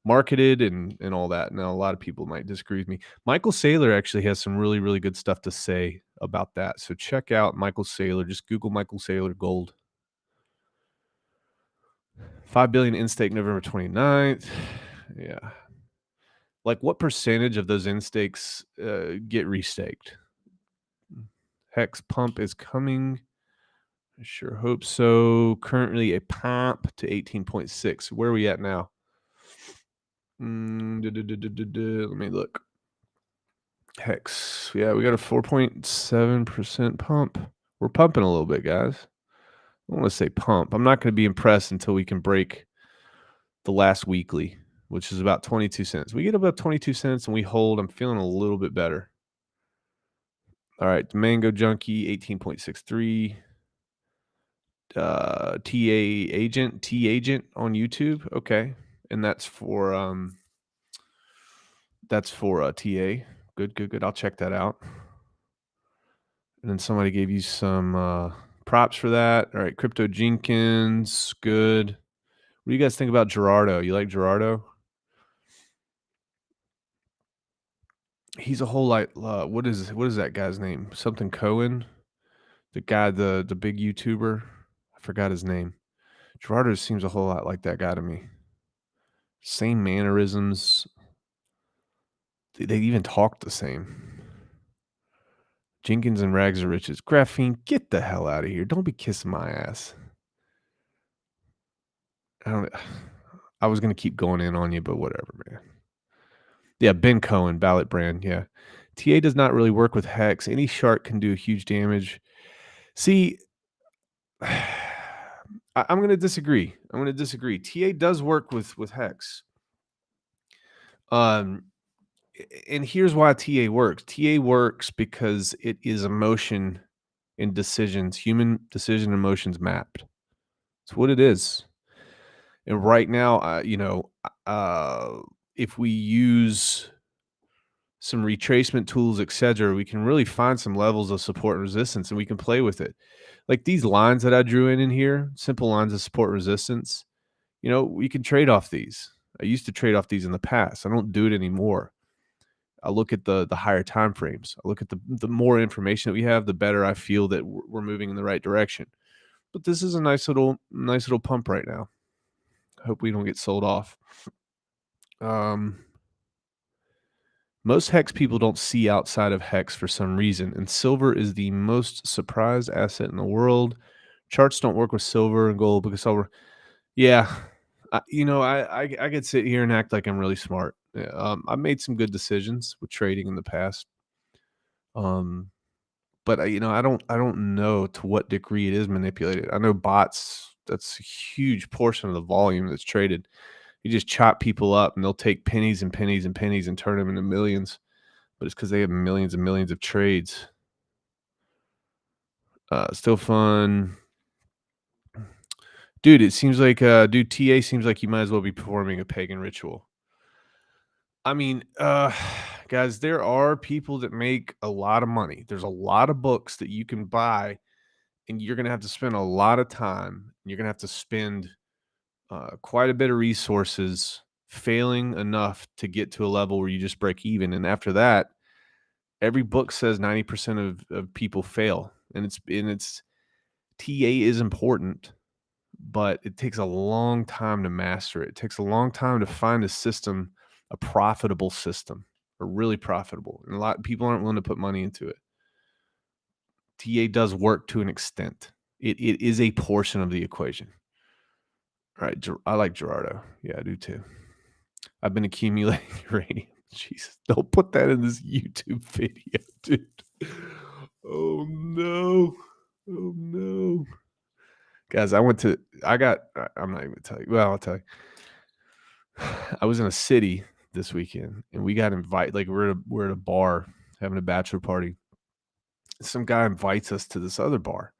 marketed and all that. Now, a lot of people might disagree with me. Michael Saylor actually has some really, really good stuff to say about that. So check out Michael Saylor. Just Google Michael Saylor gold. 5 billion in stake November 29th. Yeah. Like what percentage of those in stakes get restaked? Hex pump is coming. I sure hope so. Currently a pump to 18.6. Where are we at now? Let me look. Hex. Yeah, we got a 4.7% pump. We're pumping a little bit, guys. I want to say pump. I'm not going to be impressed until we can break the last weekly, which is about 22 cents. We get about 22 cents and we hold. I'm feeling a little bit better. All right, Mango Junkie 18.63. T Agent on YouTube. Okay, and that's for TA. Good. I'll check that out. And then somebody gave you some props for that. All right, Crypto Jenkins. Good. What do you guys think about Gerardo? You like Gerardo? He's a whole lot. What is that guy's name? Something Cohen. The guy, the big YouTuber. I forgot his name. Gerardo seems a whole lot like that guy to me. Same mannerisms. They even talk the same. Jenkins and Rags are riches. Graphene, get the hell out of here. Don't be kissing my ass. I was going to keep going in on you, but whatever, man. Yeah, Ben Cohen, Ballot Brand. Yeah. TA does not really work with Hex. Any shark can do huge damage. See, I'm going to disagree. TA does work with Hex. And here's why TA works. TA works because it is emotion and decisions, human decision emotions mapped. It's what it is. And right now, if we use some retracement tools, etc., we can really find some levels of support and resistance, and we can play with it. Like these lines that I drew in here, simple lines of support resistance. We can trade off these. I used to trade off these in the past. I don't do it anymore. I look at the higher time frames. I look at the more information that we have, the better I feel that we're moving in the right direction. But this is a nice little pump right now. Hope we don't get sold off. Most Hex people don't see outside of Hex for some reason, and silver is the most surprised asset in the world. Charts don't work with silver and gold because silver. Yeah, I could sit here and act like I'm really smart. I've made some good decisions with trading in the past. But I don't know to what degree it is manipulated. I know bots. That's a huge portion of the volume that's traded. You just chop people up and they'll take pennies and pennies and pennies and turn them into millions. But it's because they have millions and millions of trades. Still fun. Dude, it seems like TA seems like you might as well be performing a pagan ritual. I mean, guys, there are people that make a lot of money. There's a lot of books that you can buy, and you're going to have to spend a lot of time. You're going to have to spend quite a bit of resources failing enough to get to a level where you just break even. And after that, every book says 90% of people fail. And it's TA is important, but it takes a long time to master it. It takes a long time to find a system, a profitable system, or really profitable. And a lot of people aren't willing to put money into it. TA does work to an extent. It is a portion of the equation. All right, I like Gerardo. Yeah, I do too. I've been accumulating uranium. Jesus, don't put that in this YouTube video, dude. Oh no. Guys, I'm not even gonna tell you. Well, I'll tell you. I was in a city this weekend and we got invited. Like we're at a bar having a bachelor party. Some guy invites us to this other bar.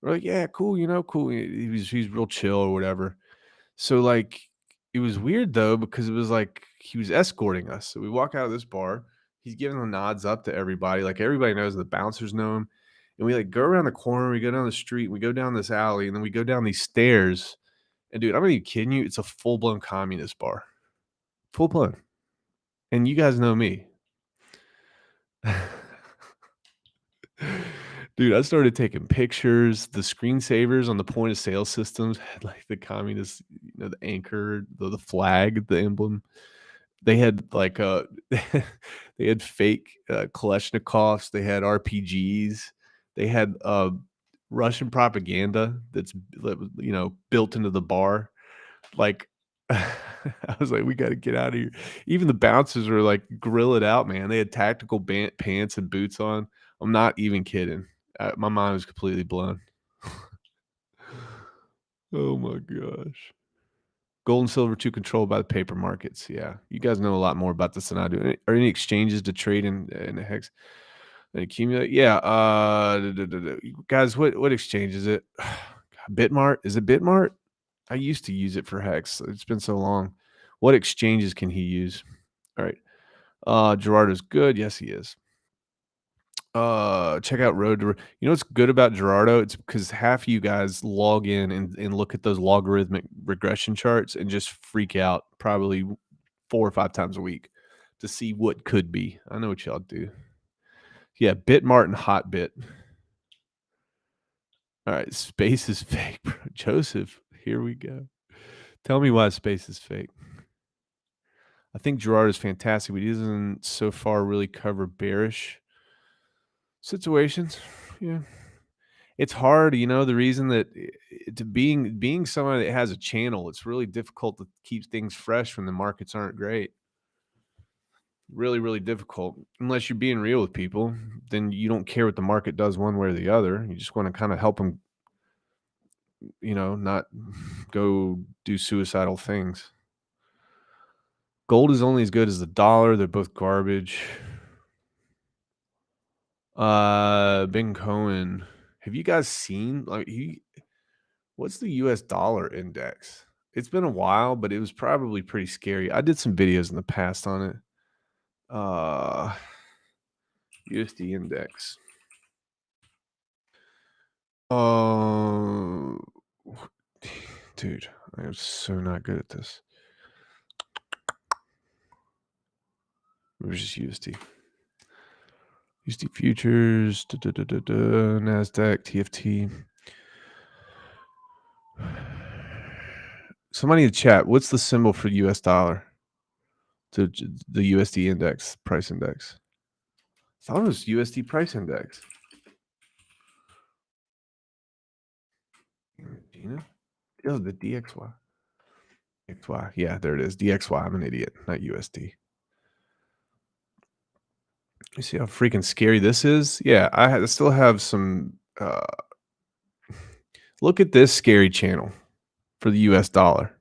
We're like, "Yeah, cool, cool." He's real chill or whatever. So, like, it was weird though because it was like he was escorting us. So we walk out of this bar, he's giving the nods up to everybody, like, everybody knows, the bouncers know him, and we, like, go around the corner, we go down the street, we go down this alley, and then we go down these stairs, and dude, I'm not even kidding you, it's a full-blown communist bar. Full-blown, and you guys know me. Dude, I started taking pictures. The screensavers on the point of sale systems had like the communist, the anchor, the flag, the emblem. They had like they had fake Kalashnikovs, they had RPGs, they had Russian propaganda built into the bar. Like I was like, we got to get out of here. Even the bouncers were like, grill it out, man. They had tactical pants and boots on. I'm not even kidding. My mind was completely blown. Oh my gosh. Gold and silver too controlled by the paper markets. Yeah, you guys know a lot more about this than I do. Are any exchanges to trade in the hex and accumulate? Yeah. Guys, what exchange is it? Bitmart? Is it Bitmart? I used to use it for hex. It's been so long. What exchanges can he use? All right. Gerardo's good. Yes, he is. Check out Road to what's good about Gerardo? It's because half of you guys log in and look at those logarithmic regression charts and just freak out probably 4 or 5 times a week to see what could be. I know what y'all do. Yeah, Bitmart and Hotbit. All right, space is fake, bro. Joseph, here we go. Tell me why space is fake. I think Gerard is fantastic, but he doesn't so far really cover bearish situations. Yeah. It's hard, the reason that to being somebody that has a channel, it's really difficult to keep things fresh when the markets aren't great. Really, really difficult. Unless you're being real with people, then you don't care what the market does one way or the other. You just want to kind of help them, not go do suicidal things. Gold is only as good as the dollar. They're both garbage. Ben Cohen. Have you guys seen what's the US dollar index? It's been a while, but it was probably pretty scary. I did some videos in the past on it. USD index. Uh, dude, I am so not good at this. It was just USD. USD futures, NASDAQ, TFT. Somebody in the chat, what's the symbol for US dollar? To the USD index, price index. I thought it was USD price index. Oh, the DXY. XY. Yeah, there it is. DXY. I'm an idiot, not USD. You see how freaking scary this is? Yeah, I still have some. Look at this scary channel for the US dollar.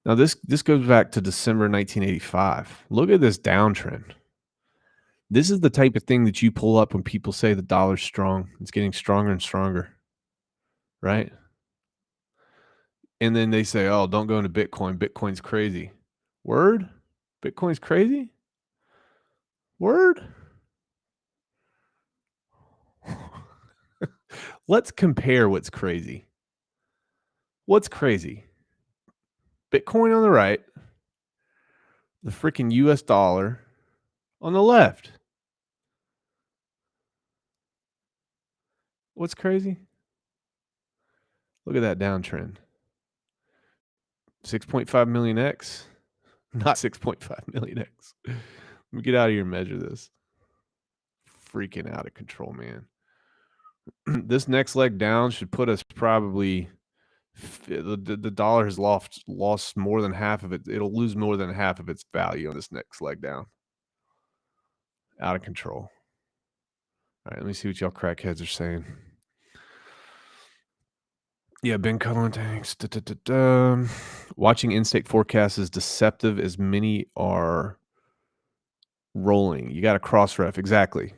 Now this goes back to December 1985. Look at this downtrend. This is the type of thing that you pull up when people say the dollar's strong. It's getting stronger and stronger, right? And then they say, "Oh, don't go into Bitcoin. Bitcoin's crazy." Word? Bitcoin's crazy? Word? Let's compare what's crazy. What's crazy? Bitcoin on the right, the freaking US dollar on the left. What's crazy? Look at that downtrend. 6.5 million X, not 6.5 million X. Let me get out of here and measure this. Freaking out of control, man. This next leg down should put us probably the dollar has lost more than half of it. It'll lose more than half of its value on this next leg down. Out of control. All right, let me see what y'all crackheads are saying. Yeah, Ben Cohen, thanks. Watching in-state forecasts is deceptive as many are rolling. You got to cross-ref. Exactly.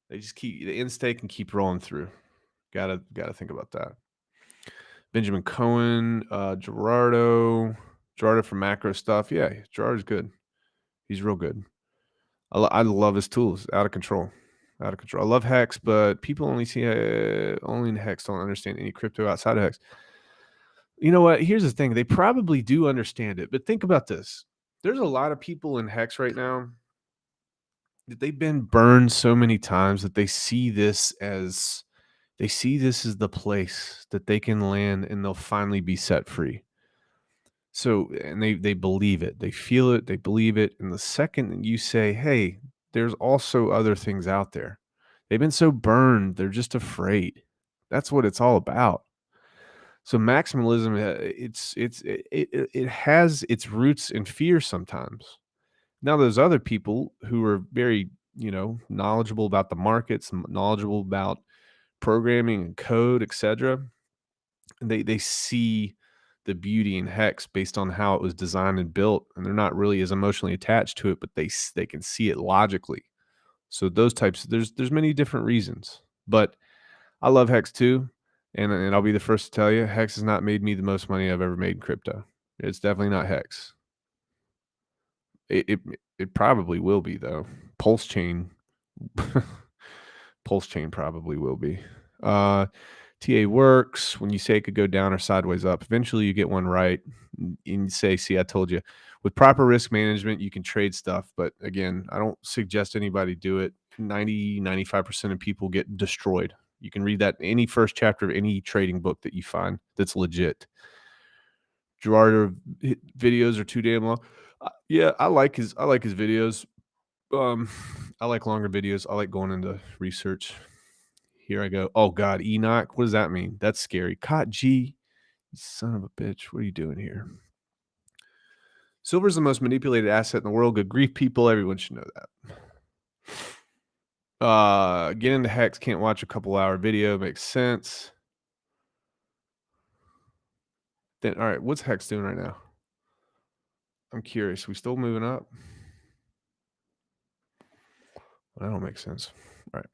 They just keep the end stake and keep rolling through. Gotta think about that. Benjamin Cohen, Gerardo from Macro Stuff. Yeah, Gerardo's good. He's real good. I love his tools. Out of control. Out of control. I love Hex, but people only see only in Hex don't understand any crypto outside of Hex. You know what? Here's the thing. They probably do understand it, but think about this. There's a lot of people in Hex right now that they've been burned so many times that they see this as the place that they can land and they'll finally be set free. So, and they believe it. They feel it, they believe it. And the second that you say, "Hey, there's also other things out there." They've been so burned, they're just afraid. That's what it's all about. So maximalism, it has its roots in fear sometimes. Now there's other people who are very, knowledgeable about the markets, knowledgeable about programming and code, etc. And they see the beauty in Hex based on how it was designed and built, and they're not really as emotionally attached to it, but they can see it logically. So those types, there's many different reasons, but I love Hex too, and I'll be the first to tell you, Hex has not made me the most money I've ever made in crypto. It's definitely not Hex. It probably will be though. Pulse Chain, Pulse Chain probably will be. TA works when you say it could go down or sideways up. Eventually, you get one right, and you say, "See, I told you." With proper risk management, you can trade stuff, but again, I don't suggest anybody do it. 95% of people get destroyed. You can read that in any first chapter of any trading book that you find that's legit. Gerardo videos are too damn long. Yeah, I like his videos. I like longer videos. I like going into research. Here I go. Oh God, Enoch. What does that mean? That's scary. Cot G, son of a bitch. What are you doing here? Silver is the most manipulated asset in the world. Good grief, people. Everyone should know that. Get into Hex. Can't watch a couple-hour video. Makes sense. Then, all right. What's Hex doing right now? I'm curious. We still moving up? That don't make sense. All right.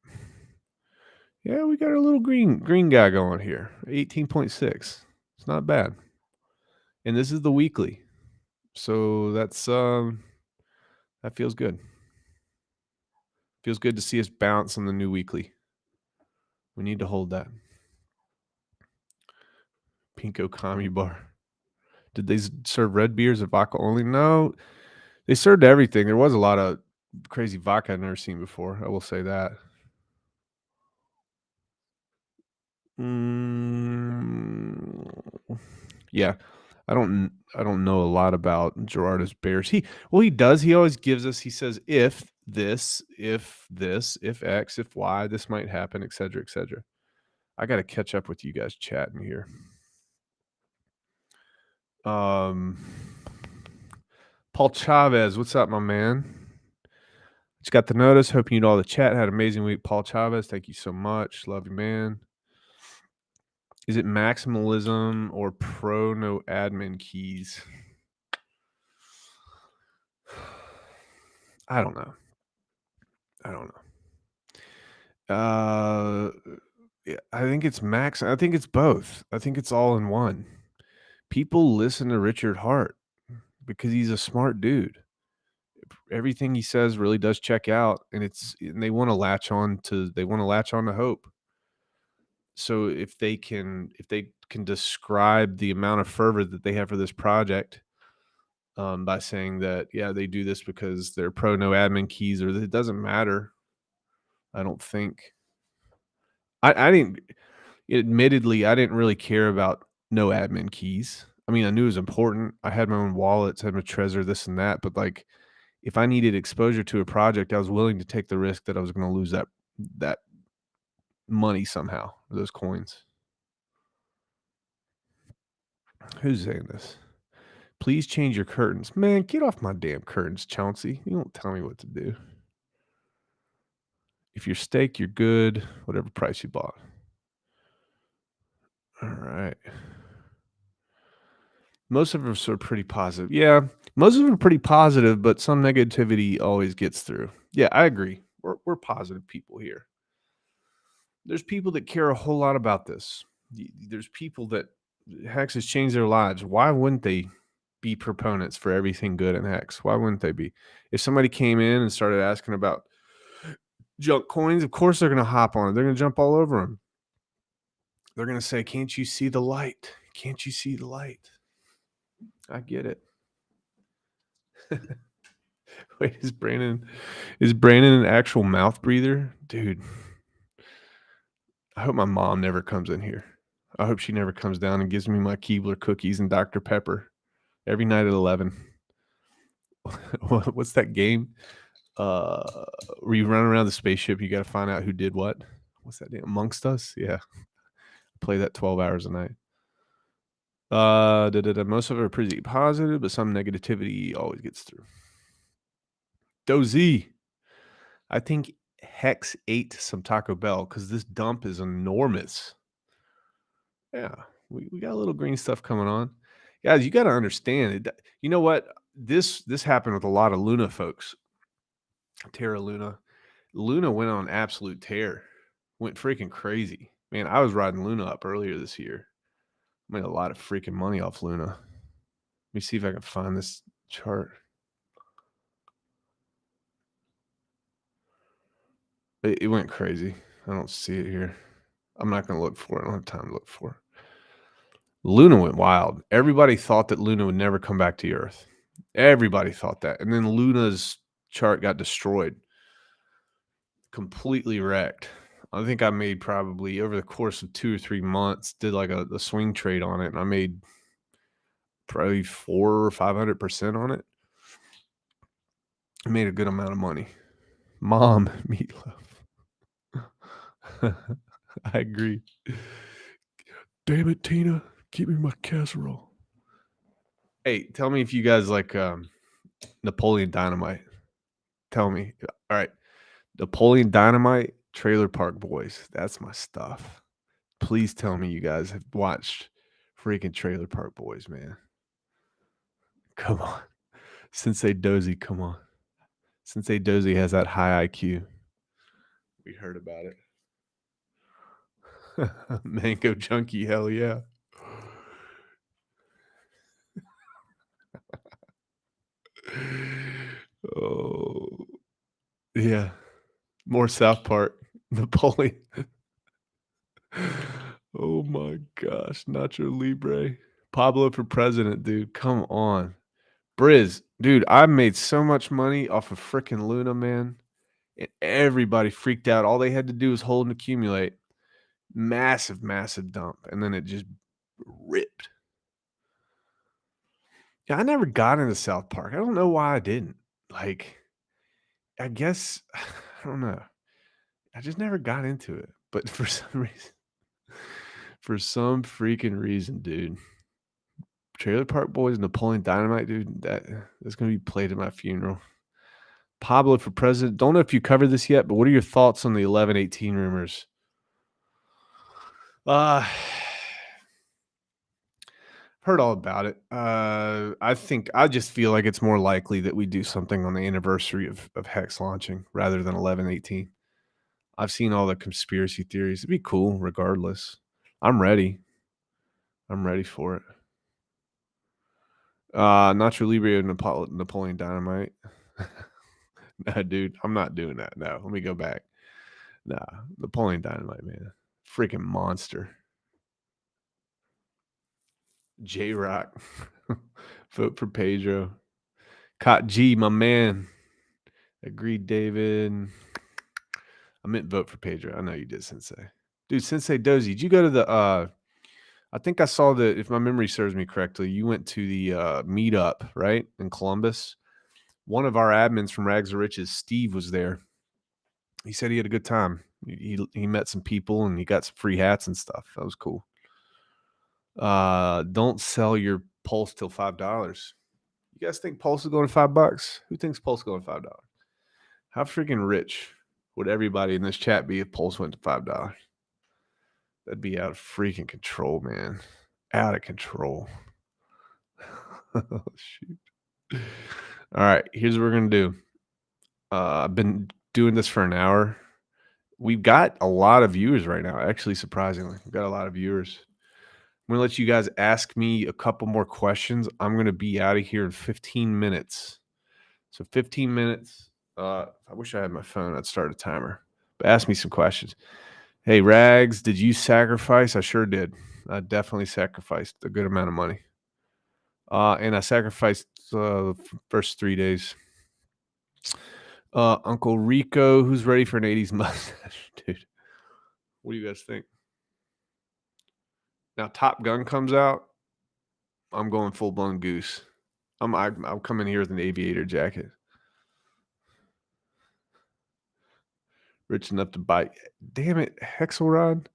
Yeah, we got our little green guy going here. 18.6. It's not bad. And this is the weekly. So that's that feels good. Feels good to see us bounce on the new weekly. We need to hold that. Pinko Kami Bar. Did they serve red beers or vodka only? No, they served everything. There was a lot of crazy vodka I've never seen before. I will say that. Yeah, I don't know a lot about Gerardo's Bears. He does. He always gives us. He says if this, if X, if Y, this might happen, etc., etc. I got to catch up with you guys chatting here. Paul Chavez, what's up, my man? Just got the notice. Hoping you'd all the chat. Had an amazing week, Paul Chavez. Thank you so much. Love you, man. Is it maximalism or pro no admin keys? I don't know. Yeah, I think it's max. I think it's both. I think it's all in one. People listen to Richard Hart because he's a smart dude. Everything he says really does check out, and they want to latch on to hope. So if they can describe the amount of fervor that they have for this project, by saying that, yeah, they do this because they're pro no admin keys, or it doesn't matter. I don't think. I didn't. Admittedly, I didn't really care about no admin keys. I mean, I knew it was important. I had my own wallets, had my Trezor, this and that. But like, if I needed exposure to a project, I was willing to take the risk that I was going to lose that money somehow, those coins. Who's saying this? Please change your curtains. Man, get off my damn curtains, Chauncey. You don't tell me what to do. If you're staked, you're good, whatever price you bought. All right. Most of us are pretty positive. Yeah, most of them are pretty positive, but some negativity always gets through. Yeah, I agree. We're positive people here. There's people that care a whole lot about this. There's people that Hex has changed their lives. Why wouldn't they be proponents for everything good in Hex? Why wouldn't they be? If somebody came in and started asking about junk coins, of course they're going to hop on it. They're going to jump all over them. They're going to say, "Can't you see the light? Can't you see the light?" I get it. Wait, is Brandon an actual mouth breather? Dude, I hope my mom never comes in here. I hope she never comes down and gives me my Keebler cookies and Dr. Pepper every night at 11. What's that game? Where you run around the spaceship, you got to find out who did what. What's that name? Amongst Us? Yeah. Play that 12 hours a night. Most of it are pretty positive, but some negativity always gets through. Dozy. I think Hex ate some Taco Bell because this dump is enormous. Yeah, we got a little green stuff coming on. Guys, you got to understand it. You know what? This happened with a lot of Luna folks. Terra Luna. Luna went on absolute tear. Went freaking crazy. Man, I was riding Luna up earlier this year. Made a lot of freaking money off Luna. Let me see if I can find this chart. It went crazy. I don't see it here. I'm not going to look for it. I don't have time to look for it. Luna went wild. Everybody thought that Luna would never come back to Earth. Everybody thought that. And then Luna's chart got destroyed. Completely wrecked. I think I made probably over the course of 2 or 3 months, did like a swing trade on it, and I made probably 400 or 500% on it. I made a good amount of money. Mom, meatloaf. I agree. Damn it, Tina. Give me my casserole. Hey, tell me if you guys like Napoleon Dynamite. Tell me. All right. Napoleon Dynamite, Trailer Park Boys. That's my stuff. Please tell me you guys have watched freaking Trailer Park Boys, man. Come on. Sensei Dozy, come on. Sensei Dozy has that high IQ. We heard about it. Mango Junkie, hell yeah. Oh, yeah. More South Park. Napoleon. Oh my gosh. Nacho Libre. Pablo for president, dude. Come on. Briz, dude, I made so much money off of freaking Luna, man. And everybody freaked out. All they had to do was hold and accumulate. Massive, massive dump. And then it just ripped. Yeah, I never got into South Park. I don't know why I didn't. Like, I guess, I don't know. I just never got into it. But for some freaking reason, dude, Trailer Park Boys, Napoleon Dynamite, dude, that's going to be played at my funeral. Pablo for president. Don't know if you covered this yet, but what are your thoughts on the 11-18 rumors? Heard all about it. I just feel like it's more likely that we do something on the anniversary of Hex launching rather than 11-18. I've seen all the conspiracy theories. It'd be cool regardless. I'm ready. I'm ready for it. Nacho Libre and Napoleon Dynamite. Nah, dude, I'm not doing that. No, let me go back. Nah, Napoleon Dynamite, man. Freaking monster. J-Rock. Vote for Pedro. Cot G, my man. Agreed, David. I meant vote for Pedro. I know you did, Sensei. Dude, Sensei Dozy, did you go to the I think I saw that, if my memory serves me correctly, you went to the meetup, right? In Columbus. One of our admins from Rags to Riches, Steve, was there. He said he had a good time. He met some people and he got some free hats and stuff. That was cool. Don't sell your Pulse till $5. You guys think Pulse is going to $5? Who thinks Pulse is going to $5? How freaking rich would everybody in this chat be if Pulse went to $5? That'd be out of freaking control, man. Out of control. Oh, shoot. All right, here's what we're gonna do. I've been doing this for an hour. We've got a lot of viewers right now, actually, surprisingly. We've got a lot of viewers. I'm gonna let you guys ask me a couple more questions. I'm gonna be out of here in 15 minutes. So 15 minutes. I wish I had my phone. I'd start a timer. But ask me some questions. Hey, Rags, did you sacrifice? I sure did. I definitely sacrificed a good amount of money. And I sacrificed the first 3 days. Uncle Rico, who's ready for an 80s mustache? Dude, what do you guys think? Now Top Gun comes out, I'm going full blown goose. I'm coming here with an aviator jacket. Rich enough to buy. Damn it, Hexelrod.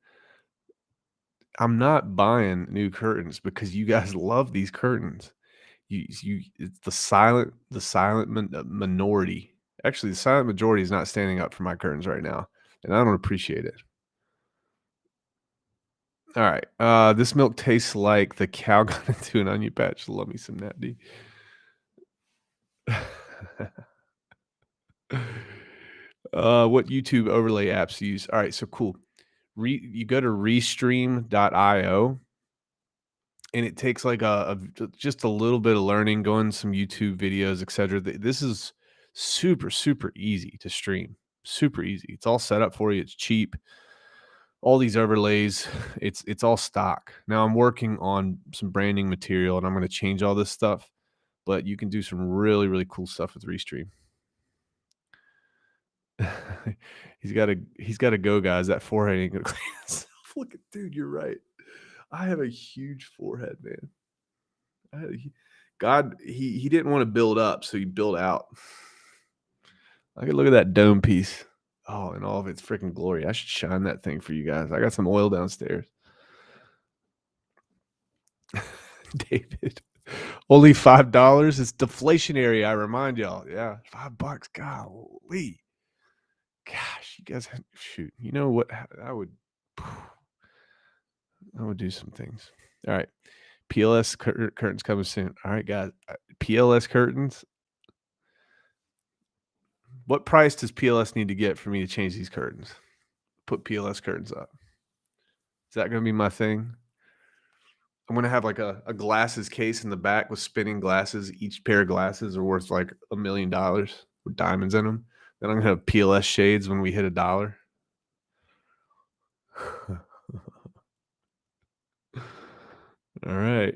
I'm not buying new curtains because you guys love these curtains. It's the silent minority. Actually, the silent majority is not standing up for my curtains right now, and I don't appreciate it. All right. This milk tastes like the cow got into an onion patch. Love me some Natty. What YouTube overlay apps you use? All right, so cool. You go to restream.io and it takes like just a little bit of learning, going some YouTube videos, etc. This is super easy to stream. Super easy. It's all set up for you. It's cheap. All these overlays, it's all stock. Now I'm working on some branding material and I'm going to change all this stuff, but you can do some really cool stuff with Restream. He's got to go, guys. That forehead ain't gonna clean itself. Look at, dude, you're right. I have a huge forehead, man. God, he didn't want to build up, so he built out. I could look at that dome piece. Oh, in all of its freaking glory. I should shine that thing for you guys. I got some oil downstairs. David, only $5. It's deflationary. I remind y'all. Yeah, $5. Golly. Gosh, you guys, shoot. You know what? I would do some things. All right. PLS curtains coming soon. All right, guys. PLS curtains. What price does PLS need to get for me to change these curtains? Put PLS curtains up. Is that going to be my thing? I'm going to have like a glasses case in the back with spinning glasses. Each pair of glasses are worth like $1 million with diamonds in them. Then I'm going to have PLS shades when we hit $1. All right.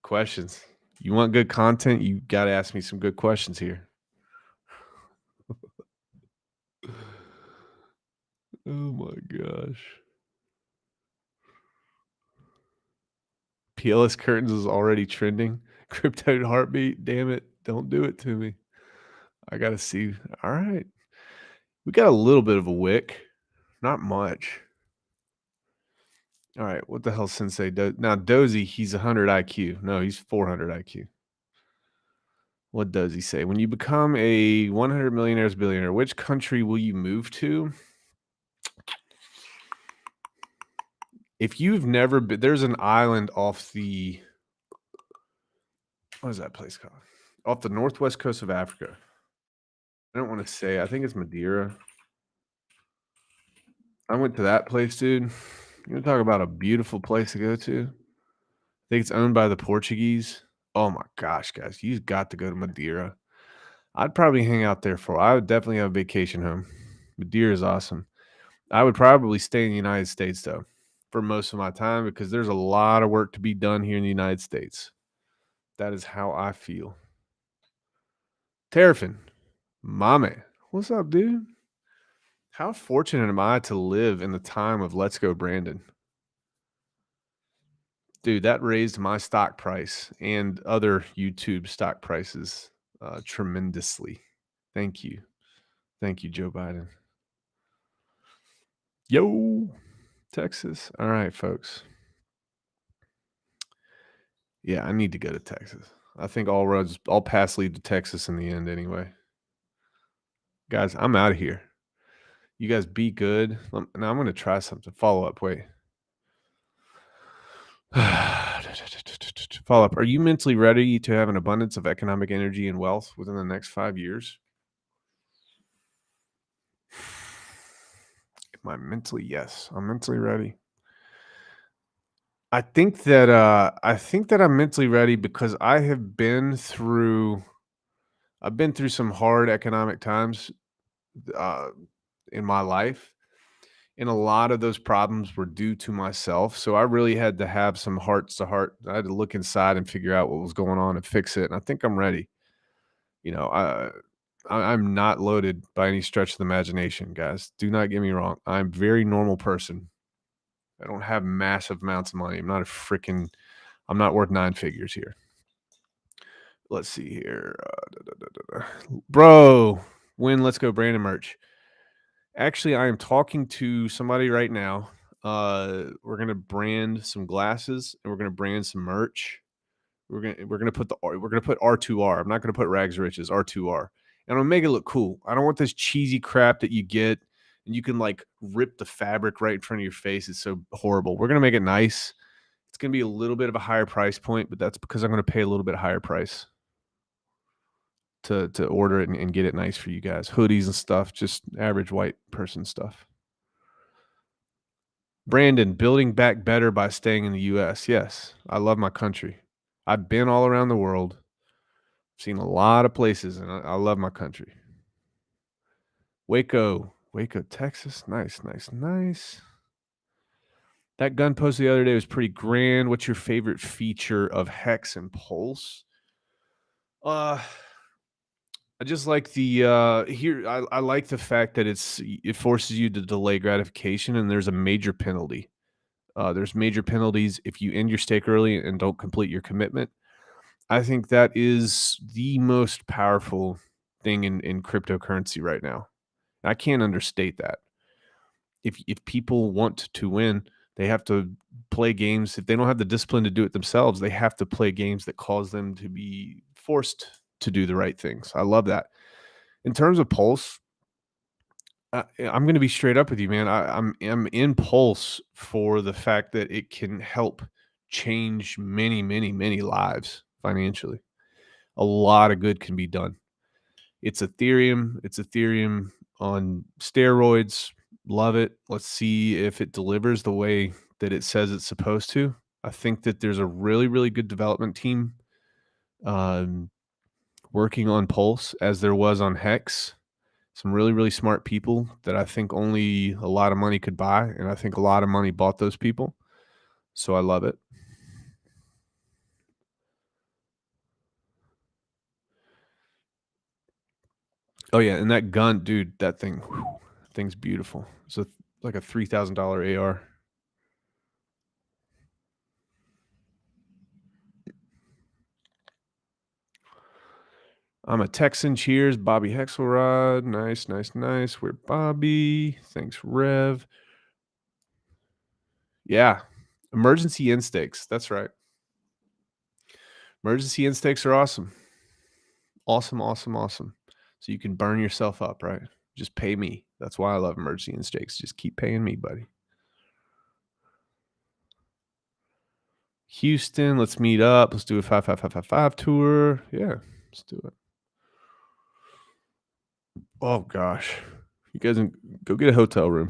Questions. You want good content? You got to ask me some good questions here. Oh my gosh. PLS curtains is already trending. Crypto heartbeat. Damn it. Don't do it to me. I got to see. All right. We got a little bit of a wick. Not much. All right. What the hell, Sensei? Now, Dozy, he's 100 IQ. No, he's 400 IQ. What does he say? When you become a 100 millionaires billionaire, which country will you move to? If you've never been, there's an island off the, what is that place called? Off the northwest coast of Africa. I don't want to say, I think it's Madeira. I went to that place, dude. You want to talk about a beautiful place to go to? I think it's owned by the Portuguese. Oh my gosh, guys, you've got to go to Madeira. I'd probably hang out there I would definitely have a vacation home. Madeira is awesome. I would probably stay in the United States, though, for most of my time because there's a lot of work to be done here in the United States. That is how I feel. Terrafin, my man, what's up, dude? How fortunate am I to live in the time of Let's Go Brandon? Dude, that raised my stock price and other YouTube stock prices tremendously. Thank you. Thank you, Joe Biden. Yo, Texas. All right, folks. Yeah, I need to go to Texas. I think all paths lead to Texas in the end anyway. Guys, I'm out of here. You guys be good. Now I'm going to try something. Follow up. Wait. Follow up. Are you mentally ready to have an abundance of economic energy and wealth within the next 5 years? Am I mentally? Yes, I'm mentally ready. I think that I'm mentally ready because I've been through some hard economic times uh, in my life, and a lot of those problems were due to myself. So I really had to have some hearts to heart. I had to look inside and figure out what was going on and fix it. And I think I'm ready. You know, I'm not loaded by any stretch of the imagination, guys. Do not get me wrong. I'm a very normal person. I don't have massive amounts of money. I'm not worth nine figures here. Let's see here. Bro, when Let's Go Brandon merch. Actually, I am talking to somebody right now. We're gonna brand some glasses and we're gonna brand some merch. We're gonna put R2R. I'm not gonna put Rags Riches, R2R. And I'm gonna make it look cool. I don't want this cheesy crap that you get and you can like rip the fabric right in front of your face. It's so horrible. We're gonna make it nice. It's gonna be a little bit of a higher price point, but that's because I'm gonna pay a little bit higher price to order it and get it nice for you guys. Hoodies and stuff, just average white person stuff. Brandon, building back better by staying in the US. Yes, I love my country. I've been all around the world, seen a lot of places, and I love my country. Waco, Texas. Nice, nice, nice. That gun post the other day was pretty grand. What's your favorite feature of Hex and Pulse? I just like I like the fact that it forces you to delay gratification and there's a major penalty. There's major penalties if you end your stake early and don't complete your commitment. I think that is the most powerful thing in cryptocurrency right now. I can't understate that. If people want to win, they have to play games. If they don't have the discipline to do it themselves, they have to play games that cause them to be forced to do the right things. I love that. In terms of Pulse, I'm gonna be straight up with you, man. I'm in Pulse for the fact that it can help change many, many, many lives financially. A lot of good can be done. It's Ethereum. It's Ethereum on steroids. Love it. Let's see if it delivers the way that it says it's supposed to. I think that there's a really, really good development team um, working on Pulse as there was on Hex. Some really, really smart people that I think only a lot of money could buy, and I think a lot of money bought those people. So I love it. Oh yeah, and that gun, dude, that thing, whew, thing's beautiful. It's like a $3,000 AR. I'm a Texan. Cheers, Bobby Hexelrod. Nice, nice, nice. We're Bobby. Thanks, Rev. Yeah, emergency instincts. That's right. Emergency instincts are awesome. Awesome, awesome, awesome. So you can burn yourself up, right? Just pay me. That's why I love emergency instincts. Just keep paying me, buddy. Houston, let's meet up. Let's do a 55555 tour. Yeah, let's do it. Oh gosh. You guys go get a hotel room.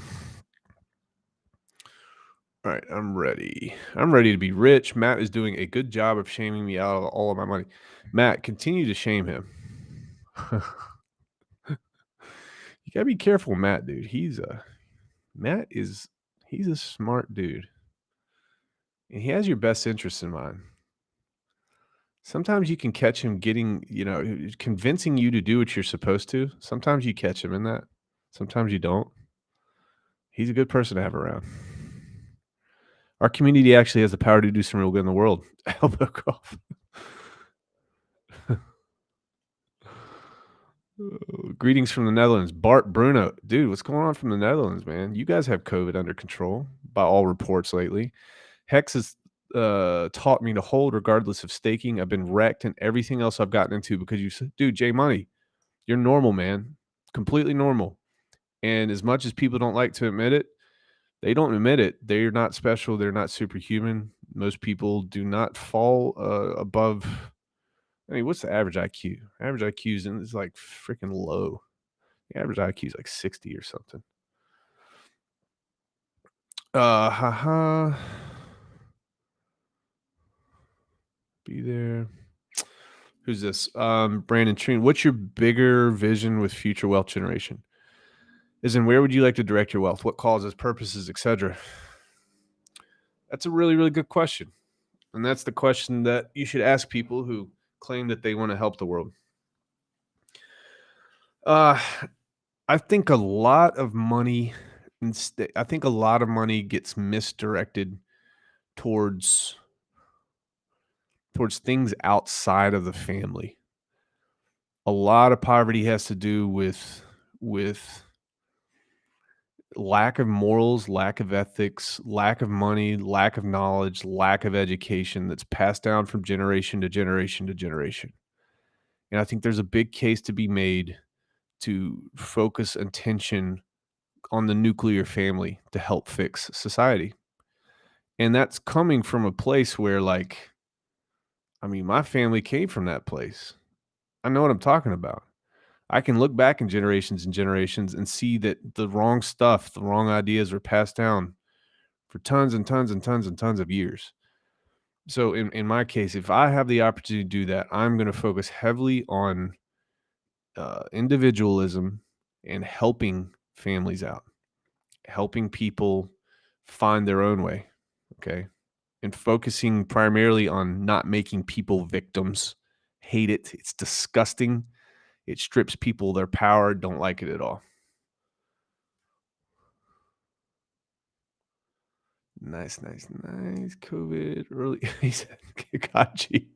All right, I'm ready. I'm ready to be rich. Matt is doing a good job of shaming me out of all of my money. Matt, continue to shame him. You gotta be careful, Matt, dude. He's a smart dude. And he has your best interests in mind. Sometimes you can catch him getting, convincing you to do what you're supposed to. Sometimes you catch him in that. Sometimes you don't. He's a good person to have around. Our community actually has the power to do some real good in the world. Elbow golf. Greetings from the Netherlands. Bart Bruno. Dude, what's going on from the Netherlands, man? You guys have COVID under control by all reports lately. Hex has taught me to hold regardless of staking. I've been wrecked and everything else I've gotten into because you said, dude, J Money, you're normal, man. Completely normal. And as much as people don't like to admit it, they don't admit it. They're not special. They're not superhuman. Most people do not fall above. I mean, what's the average IQ? Average IQ is like freaking low. The average IQ is like 60 or something. Haha. Be there. Who's this? Brandon Treen. What's your bigger vision with future wealth generation? Is in where would you like to direct your wealth? What causes, purposes, etc.? That's a really, really good question. And that's the question that you should ask people who claim that they want to help the world. Uh, I think a lot of money, I think a lot of money gets misdirected towards things outside of the family. A lot of poverty has to do with lack of morals, lack of ethics, lack of money, lack of knowledge, lack of education that's passed down from generation to generation to generation. And I think there's a big case to be made to focus attention on the nuclear family to help fix society. And that's coming from a place where, like, I mean, my family came from that place. I know what I'm talking about. I can look back in generations and generations and see that the wrong stuff, the wrong ideas were passed down for tons and tons and tons and tons of years. So in my case, if I have the opportunity to do that, I'm going to focus heavily on individualism and helping families out, helping people find their own way. Okay. And focusing primarily on not making people victims. Hate it. It's disgusting. It strips people their power. Don't like it at all. Nice, nice, nice. COVID early. He said, Kachi,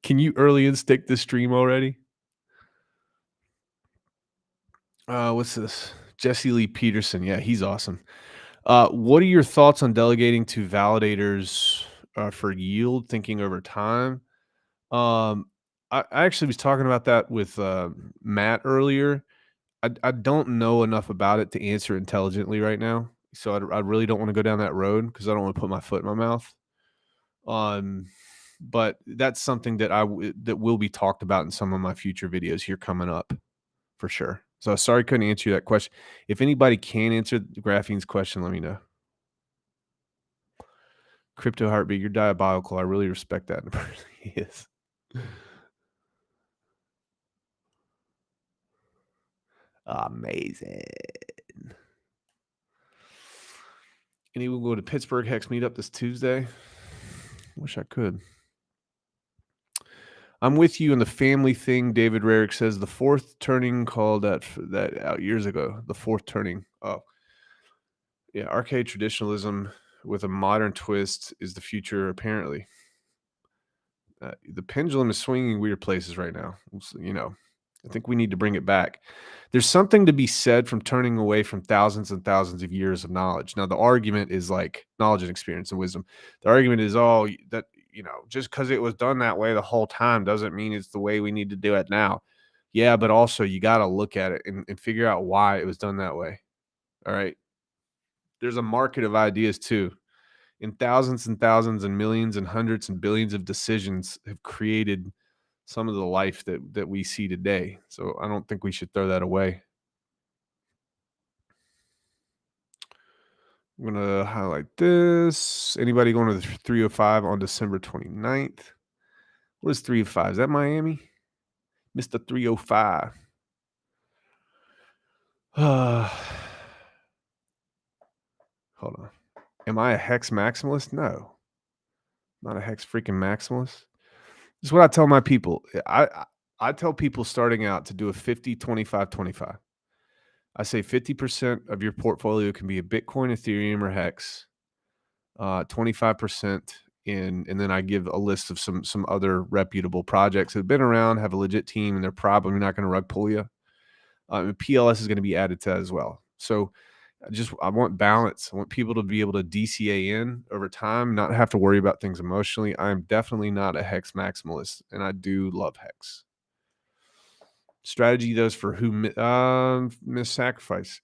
can you early instinct the stream already? What's this? Jesse Lee Peterson. Yeah, he's awesome. What are your thoughts on delegating to validators for yield thinking over time? Um, I actually was talking about that with Matt earlier. I don't know enough about it to answer intelligently right now. So I really don't want to go down that road because I don't want to put my foot in my mouth. Um, but that's something that that will be talked about in some of my future videos here coming up for sure. So sorry I couldn't answer that question. If anybody can answer Graphene's question, let me know. Crypto Heartbeat, you're diabolical. I really respect that. He is. Amazing. Anyone go to Pittsburgh Hex meetup this Tuesday? Wish I could. I'm with you in the family thing. David Rarick says the fourth turning called that out years ago. The fourth turning. Oh, yeah. Arcade traditionalism with a modern twist is the future. Apparently, the pendulum is swinging weird places right now. I think we need to bring it back. There's something to be said from turning away from thousands and thousands of years of knowledge. Now, the argument is like knowledge and experience and wisdom. The argument is, that, just because it was done that way the whole time doesn't mean it's the way we need to do it now. Yeah, but also you got to look at it and figure out why it was done that way. All right. There's a market of ideas too. And thousands and millions and hundreds and billions of decisions have created some of the life that we see today. So I don't think we should throw that away. I'm going to highlight this. Anybody going to the 305 on December 29th? What is 305? Is that Miami? Mr. 305. Hold on. Am I a hex maximalist? No. Not a hex freaking maximalist. This is what I tell my people. I tell people starting out to do a 50, 25, 25. I say 50% of your portfolio can be a Bitcoin, Ethereum, or Hex. 25% in, and then I give a list of some other reputable projects that have been around, have a legit team, and they're probably not going to rug pull you. PLS is going to be added to that as well. So I want balance. I want people to be able to DCA in over time, not have to worry about things emotionally. I'm definitely not a Hex maximalist, and I do love Hex. Strategy does for who miss sacrifice.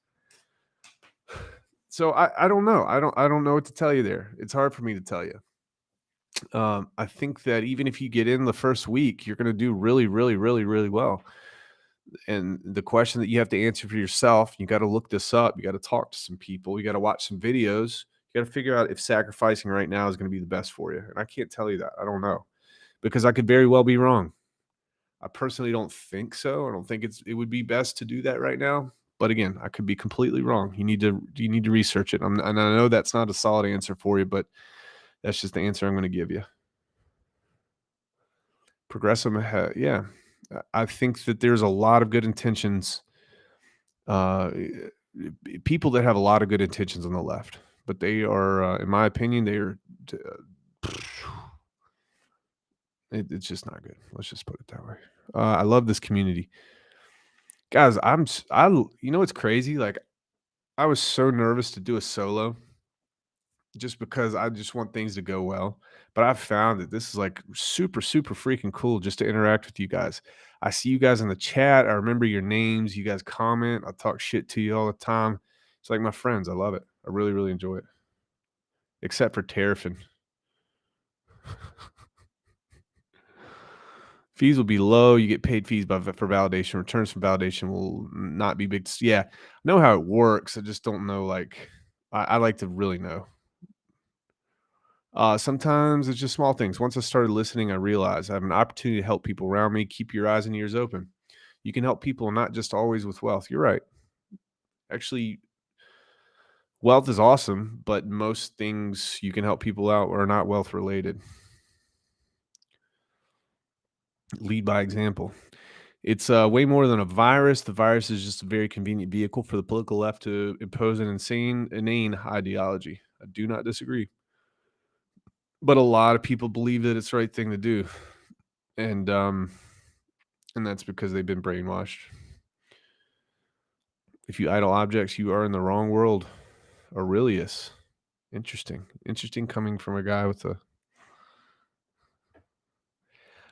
So I don't know. I don't know what to tell you there. It's hard for me to tell you. I think that even if you get in the first week, you're going to do really, really, really, really well. And the question that you have to answer for yourself, you got to look this up. You got to talk to some people. You got to watch some videos. You got to figure out if sacrificing right now is going to be the best for you. And I can't tell you that. I don't know because I could very well be wrong. I personally don't think so. I don't think it would be best to do that right now. But again, I could be completely wrong. You need to research it. And I know that's not a solid answer for you, but that's just the answer I'm going to give you. Progressive ahead, yeah. I think that there's a lot of good intentions. People that have a lot of good intentions on the left, but they are, in my opinion, they are. It's just not good. Let's just put it that way. I love this community, guys. You know what's crazy? Like I was so nervous to do a solo just because I just want things to go well. But I've found that this is like super, super freaking cool just to interact with you guys. I see you guys in the chat. I remember your names. You guys comment. I talk shit to you all the time. It's like my friends. I love it. I really, really enjoy it. Except for Terrafin. Fees will be low. You get paid fees for validation. Returns from validation will not be big. Yeah, I know how it works. I just don't know. Like, I like to really know. Sometimes it's just small things. Once I started listening, I realized I have an opportunity to help people around me. Keep your eyes and ears open. You can help people not just always with wealth. You're right. Actually, wealth is awesome, but most things you can help people out are not wealth related. Lead by example. It's way more than a virus. The virus is just a very convenient vehicle for the political left to impose an inane ideology. I do not disagree. But a lot of people believe that it's the right thing to do. And that's because they've been brainwashed. If you idle objects, you are in the wrong world. Aurelius. Interesting. Interesting coming from a guy with a.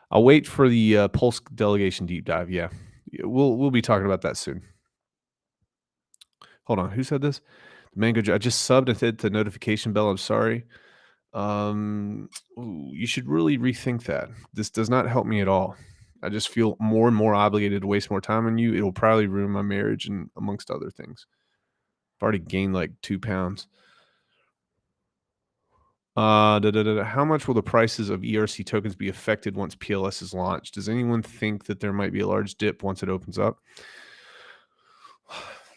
I'll wait for the Pulse delegation deep dive. Yeah. We'll be talking about that soon. Hold on. Who said this? Mango. I just subbed and hit the notification bell. I'm sorry. You should really rethink that. This does not help me at all. I just feel more and more obligated to waste more time on you. It'll probably ruin my marriage and amongst other things. I've already gained like 2 pounds. How much will the prices of ERC tokens be affected once PLS is launched? Does anyone think that there might be a large dip once it opens up?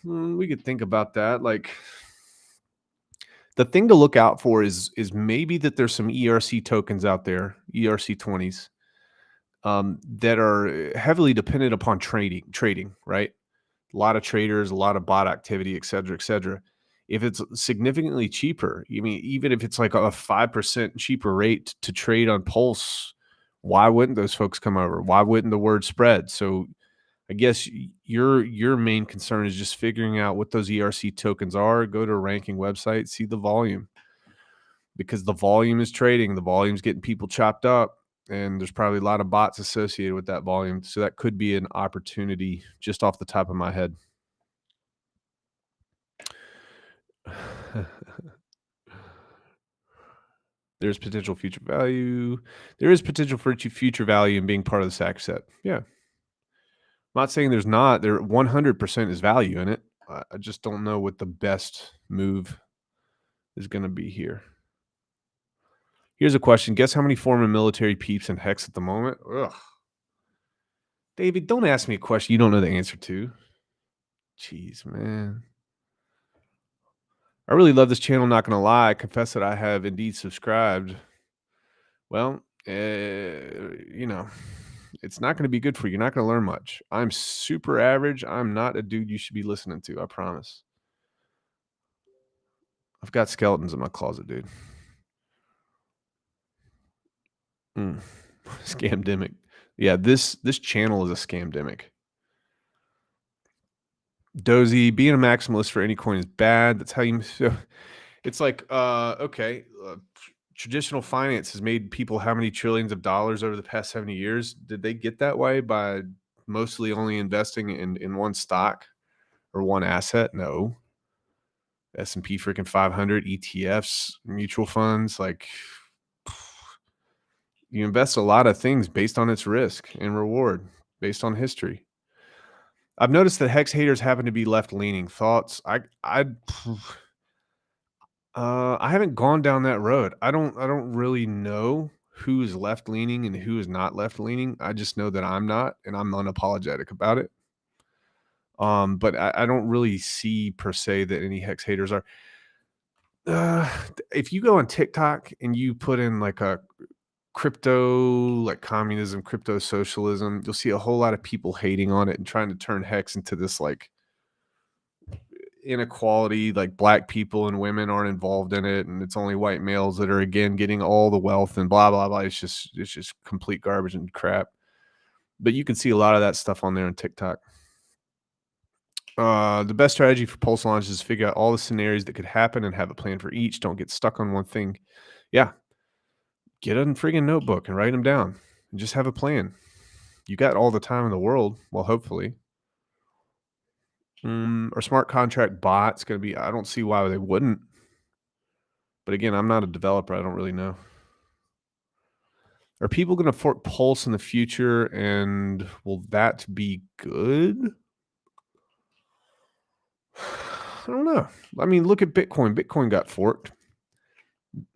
We could think about that. Like the thing to look out for is maybe that there's some ERC tokens out there, ERC20s, that are heavily dependent upon trading, right? A lot of traders, a lot of bot activity, et cetera, et cetera. If it's significantly cheaper, I mean, even if it's like a 5% cheaper rate to trade on Pulse, why wouldn't those folks come over? Why wouldn't the word spread? So I guess your main concern is just figuring out what those ERC tokens are. Go to a ranking website, see the volume, because the volume is trading, the volume's getting people chopped up, and there's probably a lot of bots associated with that volume. So that could be an opportunity just off the top of my head. There's potential future value. There is potential for future value in being part of the SAC set. Yeah. I'm not saying there's not. There 100% is value in it. I just don't know what the best move is going to be here. Here's a question. Guess how many former military peeps in Hex at the moment? Ugh. David, don't ask me a question you don't know the answer to. Jeez, man. I really love this channel, not going to lie. I confess that I have indeed subscribed. Well, you know, it's not going to be good for you. You're not going to learn much. I'm super average. I'm not a dude you should be listening to. I promise. I've got skeletons in my closet, dude. Scamdemic. Yeah, this channel is a scamdemic. Dozy, being a maximalist for any coin is bad. That's how you. It's like, okay, traditional finance has made people how many trillions of dollars over the past 70 years? Did they get that way by mostly only investing in one stock or one asset? No. S&P freaking 500, ETFs, mutual funds, like you invest a lot of things based on its risk and reward, based on history. I've noticed that Hex haters happen to be left leaning. Thoughts? I haven't gone down that road. I don't really know who is left leaning and who is not left leaning. I just know that I'm not, and I'm unapologetic about it. But I don't really see per se that any hex haters are. If you go on TikTok and you put in like a crypto, like communism, crypto socialism, you'll see a whole lot of people hating on it and trying to turn hex into this like inequality, like black people and women aren't involved in it, and it's only white males that are again getting all the wealth and blah blah blah. It's just complete garbage and crap. But you can see a lot of that stuff on there on TikTok. The best strategy for pulse launch is figure out all the scenarios that could happen and have a plan for each. Don't get stuck on one thing. Yeah, get a friggin' notebook and write them down and just have a plan. You got all the time in the world. Well, hopefully. Or smart contract bots going to be, I don't see why they wouldn't. But again, I'm not a developer. I don't really know. Are people going to fork Pulse in the future? And will that be good? I don't know. I mean, look at Bitcoin. Bitcoin got forked.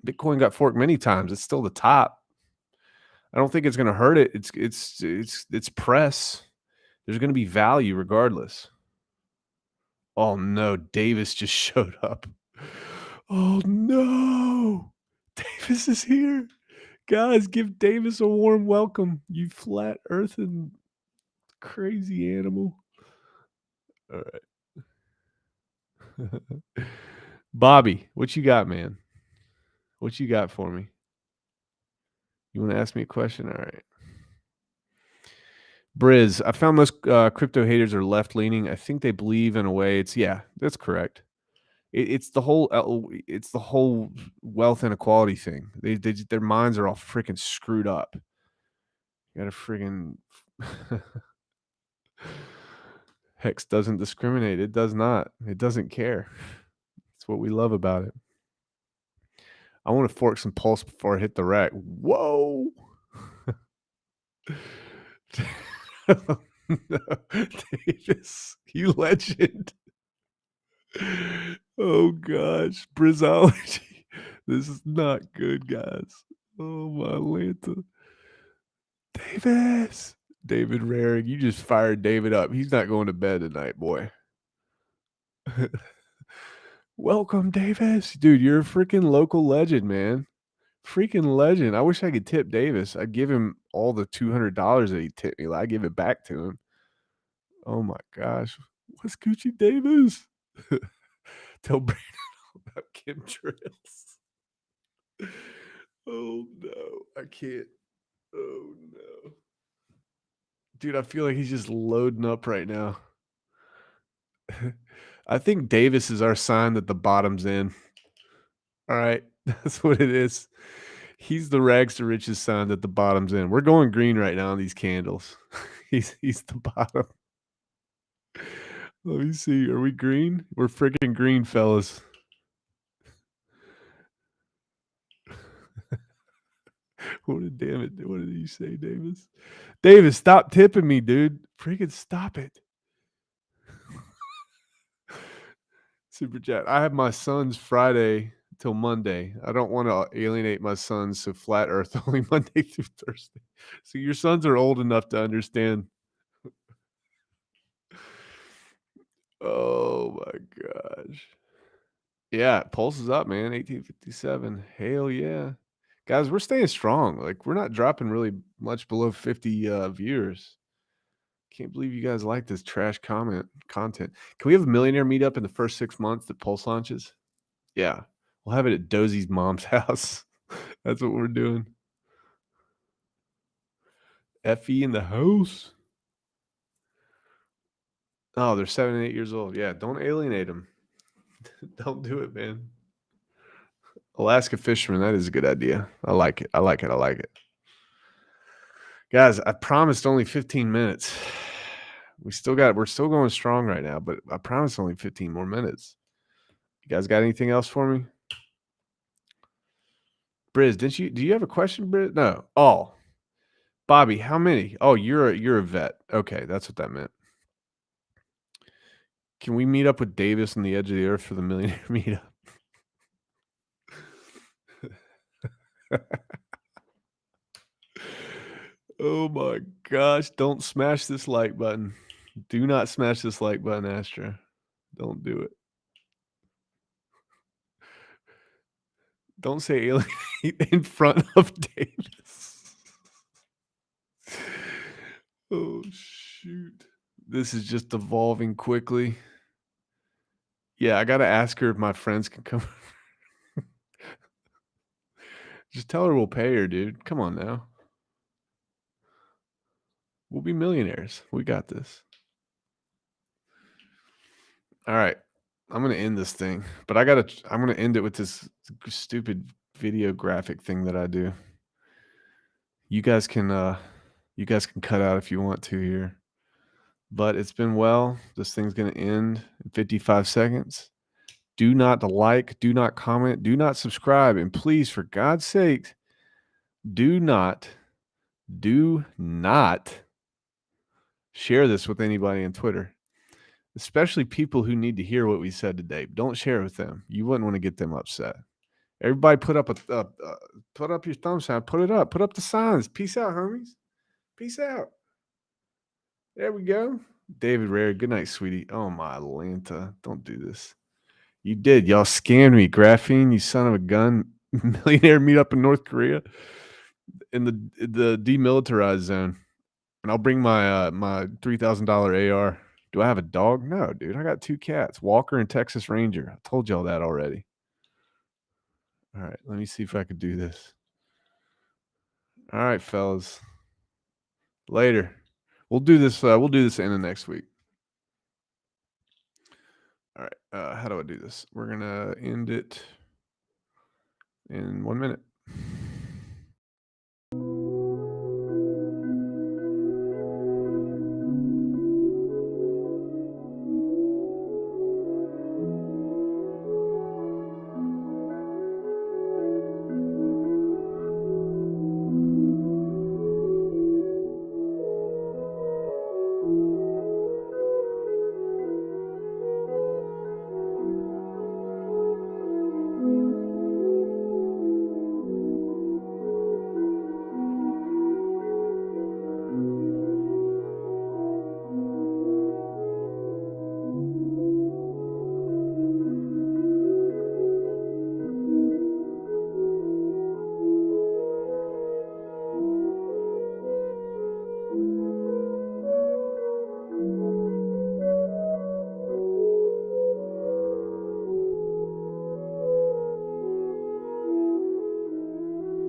Bitcoin got forked many times. It's still the top. I don't think it's going to hurt it. It's press. There's going to be value regardless. Oh no, Davis just showed up. Oh no, Davis is here. Guys, give Davis a warm welcome. You flat earthing crazy animal. All right. Bobby, what you got, man? What you got for me? You want to ask me a question? All right. Briz, I found most crypto haters are left leaning. I think they believe in a way. Yeah, that's correct. It's the whole wealth inequality thing. Their minds are all freaking screwed up. You got to friggin' Hex doesn't discriminate. It does not. It doesn't care. It's what we love about it. I want to fork some pulse before I hit the rack. Whoa. No, Davis, you legend. Oh gosh, Brizology. This is not good, guys. Oh my Lanta. Davis. David Raring, you just fired David up. He's not going to bed tonight, boy. Welcome, Davis. Dude, you're a freaking local legend, man. Freaking legend. I wish I could tip Davis. I'd give him all the $200 that he tipped me. I give it back to him. Oh my gosh. What's Gucci Davis? Tell Brandon about chemtrails. Oh no. I can't. Oh no. Dude, I feel like he's just loading up right now. I think Davis is our sign that the bottom's in. All right. That's what it is. He's the rags to riches sign that the bottom's in. We're going green right now on these candles. He's the bottom. Let me see. Are we green? We're freaking green, fellas. What did you say, Davis? Davis, stop tipping me, dude. Freaking stop it. Super chat. I have my sons Friday till Monday. I don't want to alienate my sons, so flat earth only Monday through Thursday. So your sons are old enough to understand. Oh my gosh. Yeah, pulse is up, man. 1857. Hell yeah. Guys, we're staying strong. Like we're not dropping really much below 50 viewers. Can't believe you guys like this trash content. Can we have a millionaire meetup in the first 6 months that Pulse launches? Yeah. We'll have it at Dosie's mom's house. That's what we're doing. FE in the house. Oh, they're 7 and 8 years old. Yeah, don't alienate them. Don't do it, man. Alaska fisherman, that is a good idea. I like it. I like it. I like it. Guys, I promised only 15 minutes. We're still going strong right now, but I promised only 15 more minutes. You guys got anything else for me? Briz, do you have a question, Briz? No. Oh. Bobby, how many? Oh, you're a vet. Okay, that's what that meant. Can we meet up with Davis on the edge of the earth for the millionaire meetup? Oh my gosh, don't smash this like button. Do not smash this like button, Astra. Don't do it. Don't say alien in front of Davis. Oh, shoot. This is just evolving quickly. Yeah, I gotta ask her if my friends can come. Just tell her we'll pay her, dude. Come on now. We'll be millionaires. We got this. All right. I'm gonna end this thing, but I'm gonna end it with this stupid video graphic thing that I do. You guys can cut out if you want to here. But it's been well. This thing's gonna end in 55 seconds. Do not like, do not comment, do not subscribe, and please, for God's sake, do not share this with anybody on Twitter, especially people who need to hear what we said today. Don't share it with them. You wouldn't want to get them upset. Everybody put up put up your thumb sign. Put it up. Put up the signs. Peace out, homies. Peace out. There we go. David Rare. Good night, sweetie. Oh my Atlanta. Don't do this. You did. Y'all scammed me. Graphene, you son of a gun. Millionaire meet up in North Korea in the demilitarized zone. And I'll bring my my $3,000 AR. Do I have a dog? No, dude. I got 2 cats, Walker and Texas Ranger. I told y'all that already. All right, let me see if I could do this. All right, fellas. Later. We'll do this in the next week. All right. How do I do this? We're gonna end it in 1 minute.